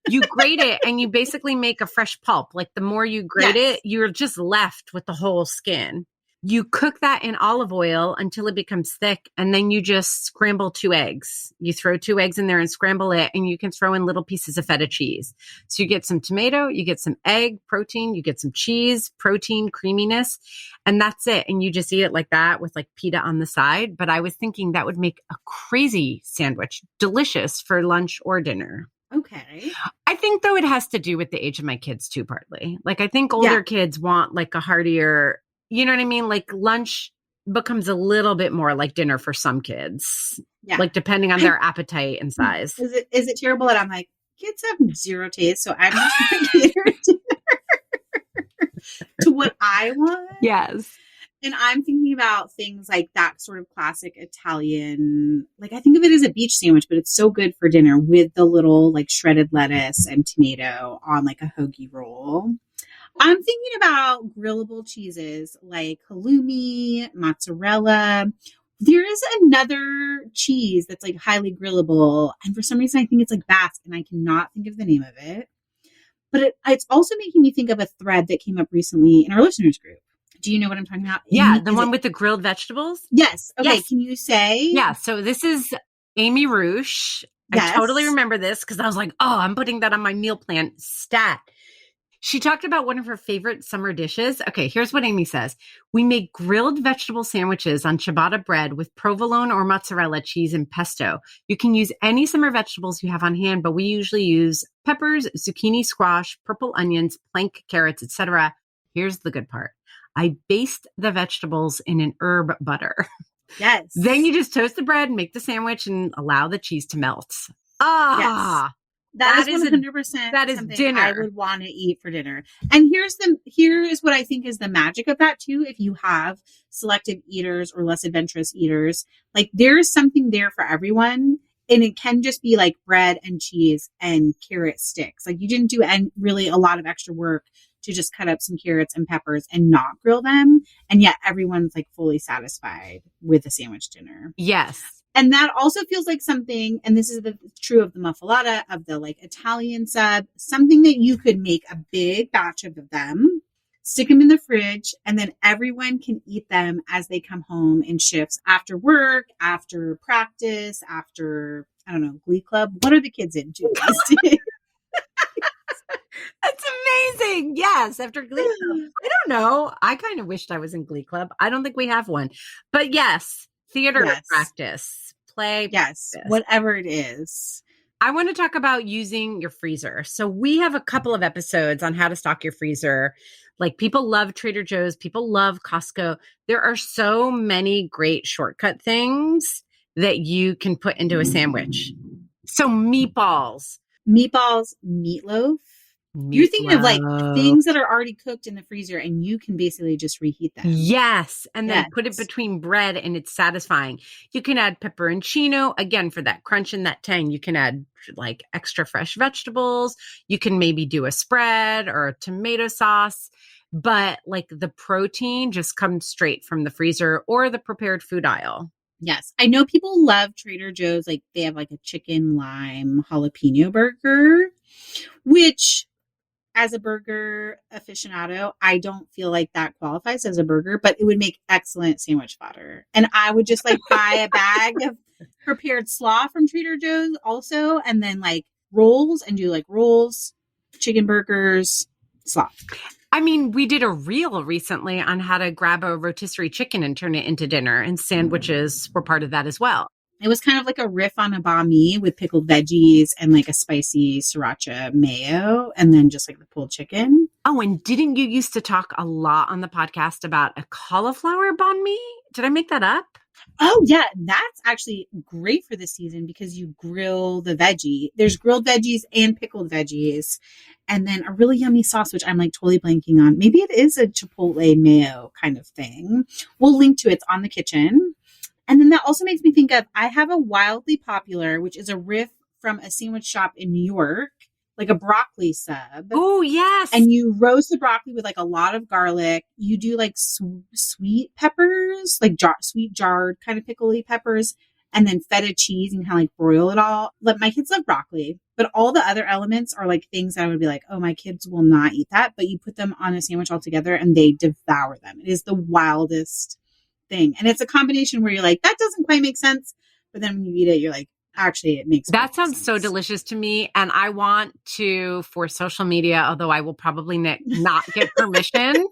S2: You grate it and you basically make a fresh pulp. Like the more you grate it, you're just left with the whole skin. You cook that in olive oil until it becomes thick, and then you just scramble 2 eggs. You throw 2 eggs in there and scramble it, and you can throw in little pieces of feta cheese. So you get some tomato, you get some egg, protein, you get some cheese, protein, creaminess, and that's it. And you just eat it like that with like pita on the side. But I was thinking that would make a crazy sandwich, delicious for lunch or dinner.
S1: Okay.
S2: I think, though, it has to do with the age of my kids, too, partly. Like, I think older kids want like a heartier... You know what I mean? Like lunch becomes a little bit more like dinner for some kids,
S1: Yeah.
S2: like depending on their appetite and size.
S1: Is it terrible that I'm like, kids have zero taste, so I'm just going to cater to what I want?
S2: Yes.
S1: And I'm thinking about things like that sort of classic Italian, like I think of it as a beach sandwich, but it's so good for dinner with the little like shredded lettuce and tomato on like a hoagie roll. I'm thinking about grillable cheeses like halloumi, mozzarella. There is another cheese that's like highly grillable. And for some reason, I think it's like Basque and I cannot think of the name of it. But it's also making me think of a thread that came up recently in our listeners group. Do you know what I'm talking about?
S2: Yeah, the one with the grilled vegetables?
S1: Yes. Okay,
S2: Yes.
S1: Can you say?
S2: Yeah, so this is Amy Roosh.
S1: Yes.
S2: I totally remember this because I was like, oh, I'm putting that on my meal plan. Stat. She talked about one of her favorite summer dishes. Okay, here's what Amy says. We make grilled vegetable sandwiches on ciabatta bread with provolone or mozzarella cheese and pesto. You can use any summer vegetables you have on hand, but we usually use peppers, zucchini, squash, purple onions, plank carrots, etc. Here's the good part. I baste the vegetables in an herb butter.
S1: Yes.
S2: Then you just toast the bread, make the sandwich, and allow the cheese to melt. Ah,
S1: That is 100%.
S2: that is dinner.
S1: I would want to eat for dinner. And here is what I think is the magic of that too. If you have selective eaters or less adventurous eaters, like there's something there for everyone. And it can just be like bread and cheese and carrot sticks. Like you didn't do really a lot of extra work to just cut up some carrots and peppers and not grill them. And yet everyone's like fully satisfied with a sandwich dinner.
S2: Yes.
S1: And that also feels like something, and this is true of the muffalata, of the like Italian sub, something that you could make a big batch of them, stick them in the fridge, and then everyone can eat them as they come home in shifts after work, after practice, after, I don't know, Glee Club. What are the kids into these days?
S2: That's amazing. Yes, after Glee Club. I don't know. I kind of wished I was in Glee Club. I don't think we have one. But yes, theater practice, play.
S1: Yes, practice. Whatever it is.
S2: I want to talk about using your freezer. So we have a couple of episodes on how to stock your freezer. Like people love Trader Joe's. People love Costco. There are so many great shortcut things that you can put into a sandwich. So meatballs,
S1: meatloaf. You're thinking of like things that are already cooked in the freezer and you can basically just reheat them.
S2: Yes. And then put it between bread and it's satisfying. You can add pepperoncino, again, for that crunch and that tang. You can add like extra fresh vegetables. You can maybe do a spread or a tomato sauce. But like the protein just comes straight from the freezer or the prepared food aisle.
S1: Yes. I know people love Trader Joe's. Like they have like a chicken lime jalapeno burger, which as a burger aficionado, I don't feel like that qualifies as a burger, but it would make excellent sandwich fodder. And I would just like buy a bag of prepared slaw from Trader Joe's also, and then like rolls and do like rolls, chicken burgers, slaw.
S2: I mean, we did a reel recently on how to grab a rotisserie chicken and turn it into dinner, and sandwiches were part of that as well.
S1: It was kind of like a riff on a banh mi with pickled veggies and like a spicy sriracha mayo and then just like the pulled chicken.
S2: Oh, and didn't you used to talk a lot on the podcast about a cauliflower banh mi? Did I make that up?
S1: Oh, yeah. That's actually great for this season because you grill the veggie. There's grilled veggies and pickled veggies. And then a really yummy sauce, which I'm like totally blanking on. Maybe it is a chipotle mayo kind of thing. We'll link to it. It's on the kitchen. And then that also makes me think of, I have a wildly popular, which is a riff from a sandwich shop in New York, like a broccoli sub.
S2: Oh, yes.
S1: And you roast the broccoli with like a lot of garlic. You do like sweet peppers, like sweet jarred kind of pickly peppers, and then feta cheese and kind of like broil it all. But my kids love broccoli, but all the other elements are like things that I would be like, oh, my kids will not eat that. But you put them on a sandwich all together and they devour them. It is the wildest thing. And it's a combination where you're like, that doesn't quite make sense. But then when you eat it, you're like, actually, it makes
S2: that sounds
S1: sense.
S2: So delicious to me. And I want to, for social media, although I will probably not get permission,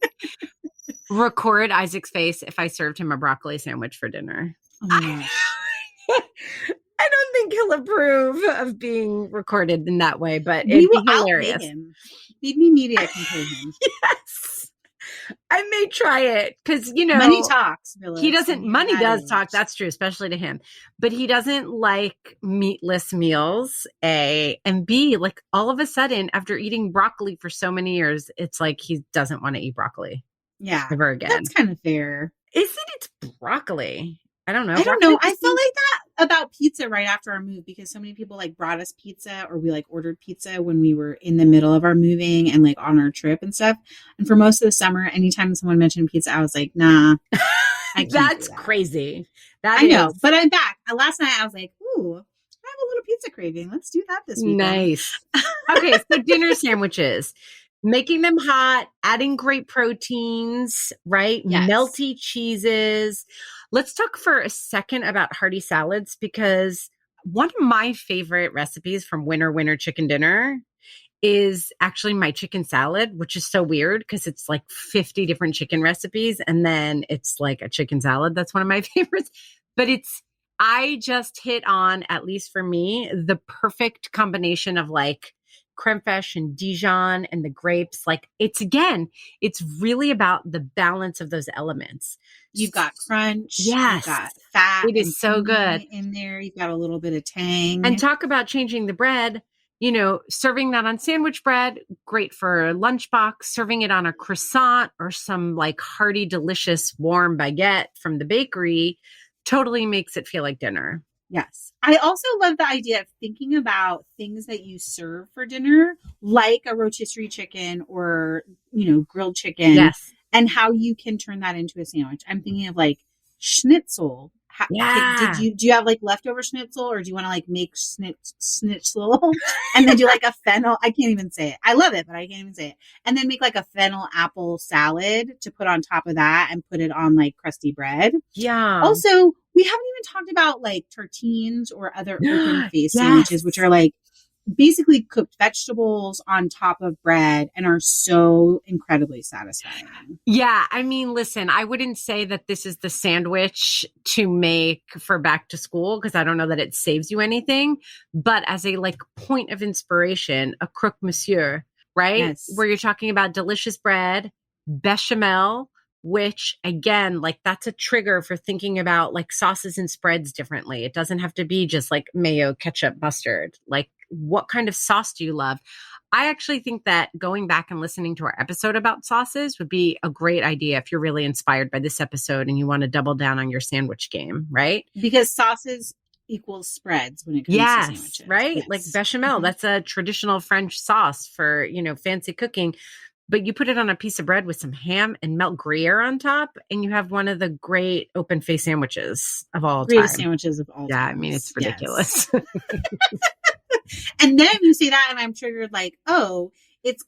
S2: record Isaac's face if I served him a broccoli sandwich for dinner.
S1: Oh my gosh.
S2: I don't think he'll approve of being recorded in that way, but
S1: We
S2: it'd
S1: will
S2: be hilarious.
S1: Feed me media can pay him.
S2: Yes. I may try it because,
S1: Money talks, Phyllis.
S2: he doesn't,
S1: when you're
S2: money
S1: that
S2: does
S1: age.
S2: talk. That's true, especially to him. But he doesn't like meatless meals, A. And B, like all of a sudden, after eating broccoli for so many years, it's like he doesn't want to eat broccoli
S1: Yeah,
S2: ever again.
S1: that's kind of fair.
S2: Isn't it broccoli? I don't know.
S1: I don't know. I
S2: Broccoli
S1: felt like that about pizza right after our move because so many people like brought us pizza or we like ordered pizza when we were in the middle of our moving and like on our trip and stuff. And for most of the summer, anytime someone mentioned pizza, I was like, nah, I can't do
S2: That's
S1: that.
S2: crazy.
S1: I know, but I'm back. Last night I was like, ooh, I have a little pizza craving. Let's do that this weekend.
S2: Nice. Okay, so dinner sandwiches. Making them hot, adding great proteins, right?
S1: Yes.
S2: Melty cheeses. Let's talk for a second about hearty salads because one of my favorite recipes from Winter Chicken Dinner is actually my chicken salad, which is so weird because it's like 50 different chicken recipes and then it's like a chicken salad. That's one of my favorites. But I just hit on, at least for me, the perfect combination of like creme fraiche and Dijon and the grapes. Like it's really about the balance of those elements.
S1: You've got crunch.
S2: Yes.
S1: You've got fat.
S2: It is so good
S1: in there. You've got a little bit of tang.
S2: And talk about changing the bread, serving that on sandwich bread, great for a lunchbox, serving it on a croissant or some like hearty, delicious, warm baguette from the bakery totally makes it feel like dinner.
S1: Yes. I also love the idea of thinking about things that you serve for dinner, like a rotisserie chicken or, grilled chicken.
S2: Yes.
S1: And how you can turn that into a sandwich. I'm thinking of like schnitzel.
S2: Yeah.
S1: Do you have like leftover schnitzel or do you want to like make schnitzel and then do like a fennel? I can't even say it. I love it, but I can't even say it. And then make like a fennel apple salad to put on top of that and put it on like crusty bread.
S2: Yeah.
S1: Also, we haven't even talked about like tartines or other open face sandwiches, which are like basically cooked vegetables on top of bread and are so incredibly satisfying.
S2: Yeah. I mean, listen, I wouldn't say that this is the sandwich to make for back to school because I don't know that it saves you anything, but as a like point of inspiration, a croque monsieur, right?
S1: Yes.
S2: Where you're talking about delicious bread, bechamel, which again, like that's a trigger for thinking about like sauces and spreads differently. It doesn't have to be just like mayo, ketchup, mustard. Like what kind of sauce do you love? I actually think that going back and listening to our episode about sauces would be a great idea if you're really inspired by this episode and you want to double down on your sandwich game, right?
S1: Because sauces equals spreads when it comes to sandwiches.
S2: Right?
S1: Yes.
S2: Like bechamel, that's a traditional French sauce for, fancy cooking. But you put it on a piece of bread with some ham and melt Gruyere on top, and you have one of the great open face sandwiches of all time.
S1: Greatest sandwiches of all time.
S2: Yeah, I mean, it's ridiculous.
S1: Yes. And then you say that, and I'm triggered like, oh, it's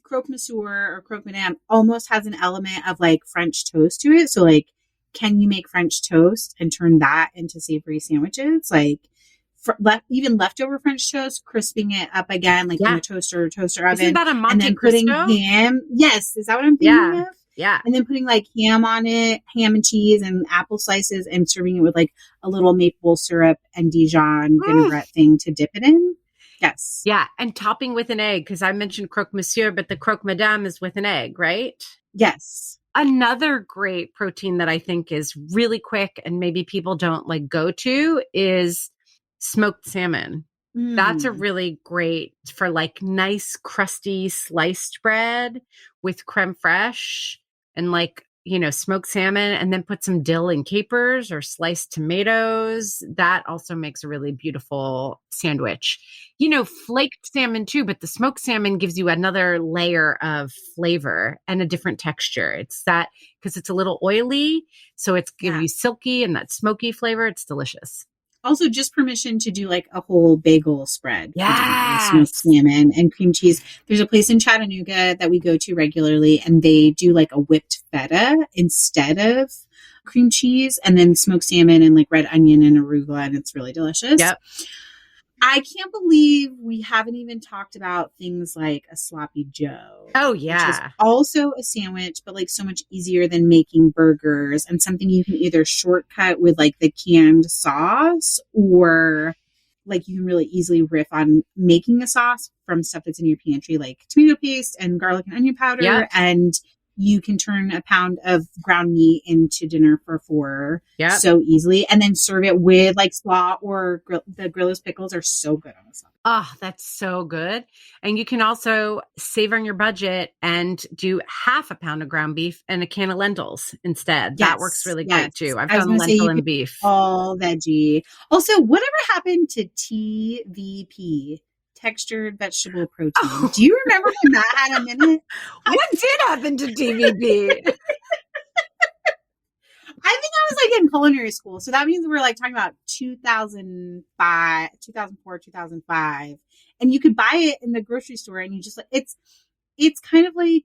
S1: croque monsieur or croque madame almost has an element of like French toast to it. So like, can you make French toast and turn that into savory sandwiches? Like even leftover French toast, crisping it up again, like in a toaster oven.
S2: Isn't that a Monte
S1: and then putting
S2: Cristo?
S1: ham. Yes. Is that what I'm thinking of?
S2: Yeah.
S1: And then putting like ham on it, ham and cheese and apple slices and serving it with like a little maple syrup and Dijon vinaigrette thing to dip it in. Yes.
S2: Yeah. And topping with an egg, because I mentioned croque monsieur, but the croque madame is with an egg, right?
S1: Yes.
S2: Another great protein that I think is really quick and maybe people don't like go to is smoked salmon. That's a really great for like nice crusty sliced bread with creme fraiche and like, smoked salmon and then put some dill and capers or sliced tomatoes. That also makes a really beautiful sandwich. Flaked salmon too, but the smoked salmon gives you another layer of flavor and a different texture. It's that because it's a little oily. So it's give you silky and that smoky flavor. It's delicious.
S1: Also, just permission to do like a whole bagel spread.
S2: Yes.
S1: Smoked salmon and cream cheese. There's a place in Chattanooga that we go to regularly, and they do like a whipped feta instead of cream cheese, and then smoked salmon and like red onion and arugula, and it's really delicious.
S2: Yep.
S1: I can't believe we haven't even talked about things like a sloppy Joe.
S2: Oh, yeah.
S1: Which is also a sandwich, but like so much easier than making burgers and something you can either shortcut with like the canned sauce or like you can really easily riff on making a sauce from stuff that's in your pantry, like tomato paste and garlic and onion powder and You can turn a pound of ground meat into dinner for 4
S2: Yep.
S1: easily, and then serve it with like slaw or the Grillo's pickles are so good on the side.
S2: Oh, that's so good. And you can also save on your budget and do half a pound of ground beef and a can of lentils instead.
S1: Yes,
S2: that works really great too. I've
S1: I was
S2: done
S1: gonna say you
S2: lentil and
S1: could
S2: beef.
S1: all veggie. Also, whatever happened to TVP? Textured vegetable protein.
S2: Oh.
S1: Do you remember when that had a minute?
S2: What did happen to TVP?
S1: I think I was like in culinary school. So that means we're like talking about 2005, 2004, 2005. And you could buy it in the grocery store and you just like, it's kind of like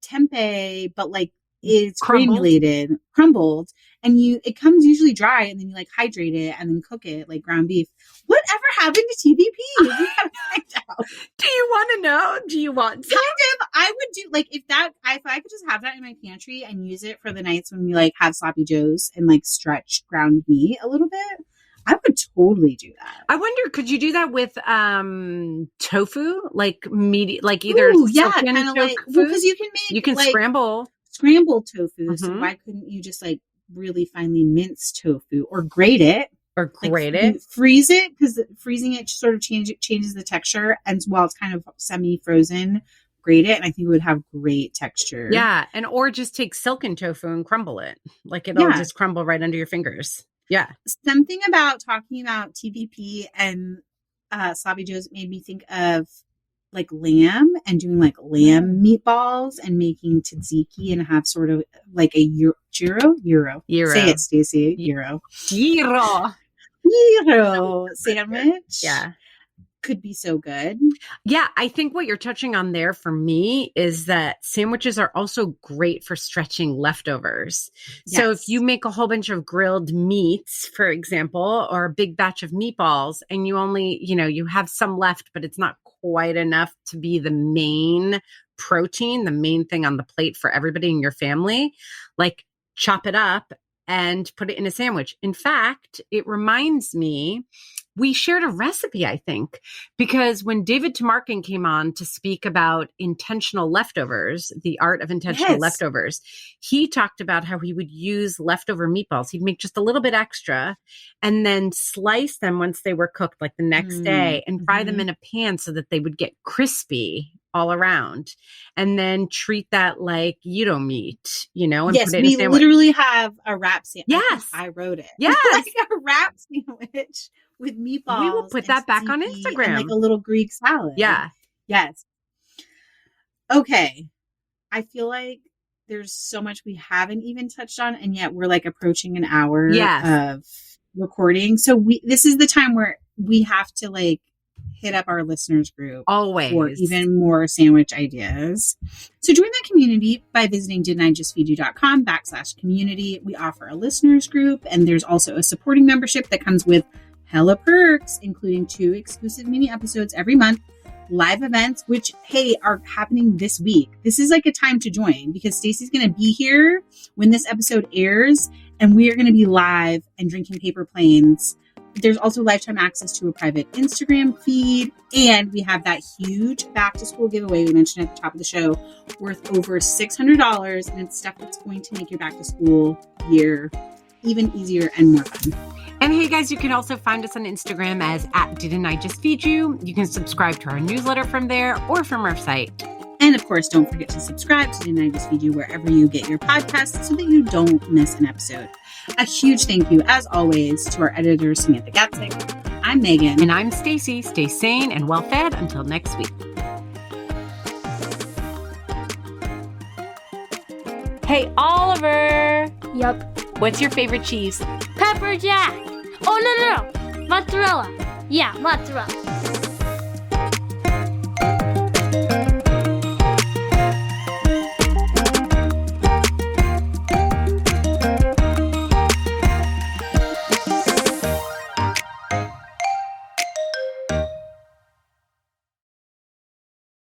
S1: tempeh, but like it's granulated, crumbled. And it comes usually dry and then you like hydrate it and then cook it like ground beef. Whatever happened to TVP? We gotta find out.
S2: Do you want to know? Do you want to?
S1: Kind of. I would do like if I could just have that in my pantry and use it for the nights when we like have sloppy joes and like stretch ground meat a little bit. I would totally do that.
S2: I wonder, could you do that with tofu, like meat, like either
S1: kind of like because you can like,
S2: scrambled
S1: tofu. So why couldn't you just like really finely mince tofu or grate it?
S2: Or grate it,
S1: freeze it, because freezing it sort of changes the texture. And while it's kind of semi-frozen, grate it, and I think it would have great texture.
S2: Yeah, or just take silken tofu and crumble it, like it'll just crumble right under your fingers. Yeah,
S1: something about talking about TVP and sloppy joes made me think of like lamb and doing like lamb meatballs and making tzatziki and have sort of like a gyro. Say it, Stacey. Gyro sandwich.
S2: Yeah.
S1: Could be so good.
S2: Yeah, I think what you're touching on there for me is that sandwiches are also great for stretching leftovers. Yes. So if you make a whole bunch of grilled meats, for example, or a big batch of meatballs, and you only, you have some left, but it's not quite enough to be the main protein, the main thing on the plate for everybody in your family, like chop it up and put it in a sandwich. In fact, it reminds me, we shared a recipe, I think, because when David Tamarkin came on to speak about intentional leftovers, the art of intentional leftovers, he talked about how he would use leftover meatballs. He'd make just a little bit extra and then slice them once they were cooked, like the next day, and fry them in a pan so that they would get crispy all around, and then treat that like gyro meat, and put it in a sandwich.
S1: We literally have a wrap sandwich.
S2: Yes.
S1: I wrote it.
S2: Yes.
S1: Like a wrap sandwich with meatballs.
S2: We will put that back on Instagram.
S1: And like a little Greek salad.
S2: Yeah.
S1: Yes. Okay. I feel like there's so much we haven't even touched on, and yet we're like approaching an hour of recording. So this is the time where we have to like hit up our listeners group
S2: always
S1: for even more sandwich ideas. So join that community by visiting didn'tijustfeedyou.com/community. We offer a listeners group, and there's also a supporting membership that comes with hella perks, including 2 exclusive mini episodes every month, live events, which, hey, are happening this week. This is like a time to join because Stacey's going to be here when this episode airs, and we are going to be live and drinking paper planes. There's also lifetime access to a private Instagram feed, and we have that huge back to school giveaway we mentioned at the top of the show worth over $600, and it's stuff that's going to make your back to school year even easier and more fun.
S2: And hey guys, you can also find us on Instagram as @Didn'tIJustFeedYou. You can subscribe to our newsletter from there or from our site.
S1: And of course, don't forget to subscribe to Didn't I Just Feed You wherever you get your podcasts so that you don't miss an episode. A huge thank you, as always, to our editor, Samantha Gatzik. I'm Megan.
S2: And I'm Stacey. Stay sane and well-fed until next week. Hey, Oliver.
S4: Yup.
S2: What's your favorite cheese?
S4: Pepper jack. Oh, no. Mozzarella. Yeah, mozzarella.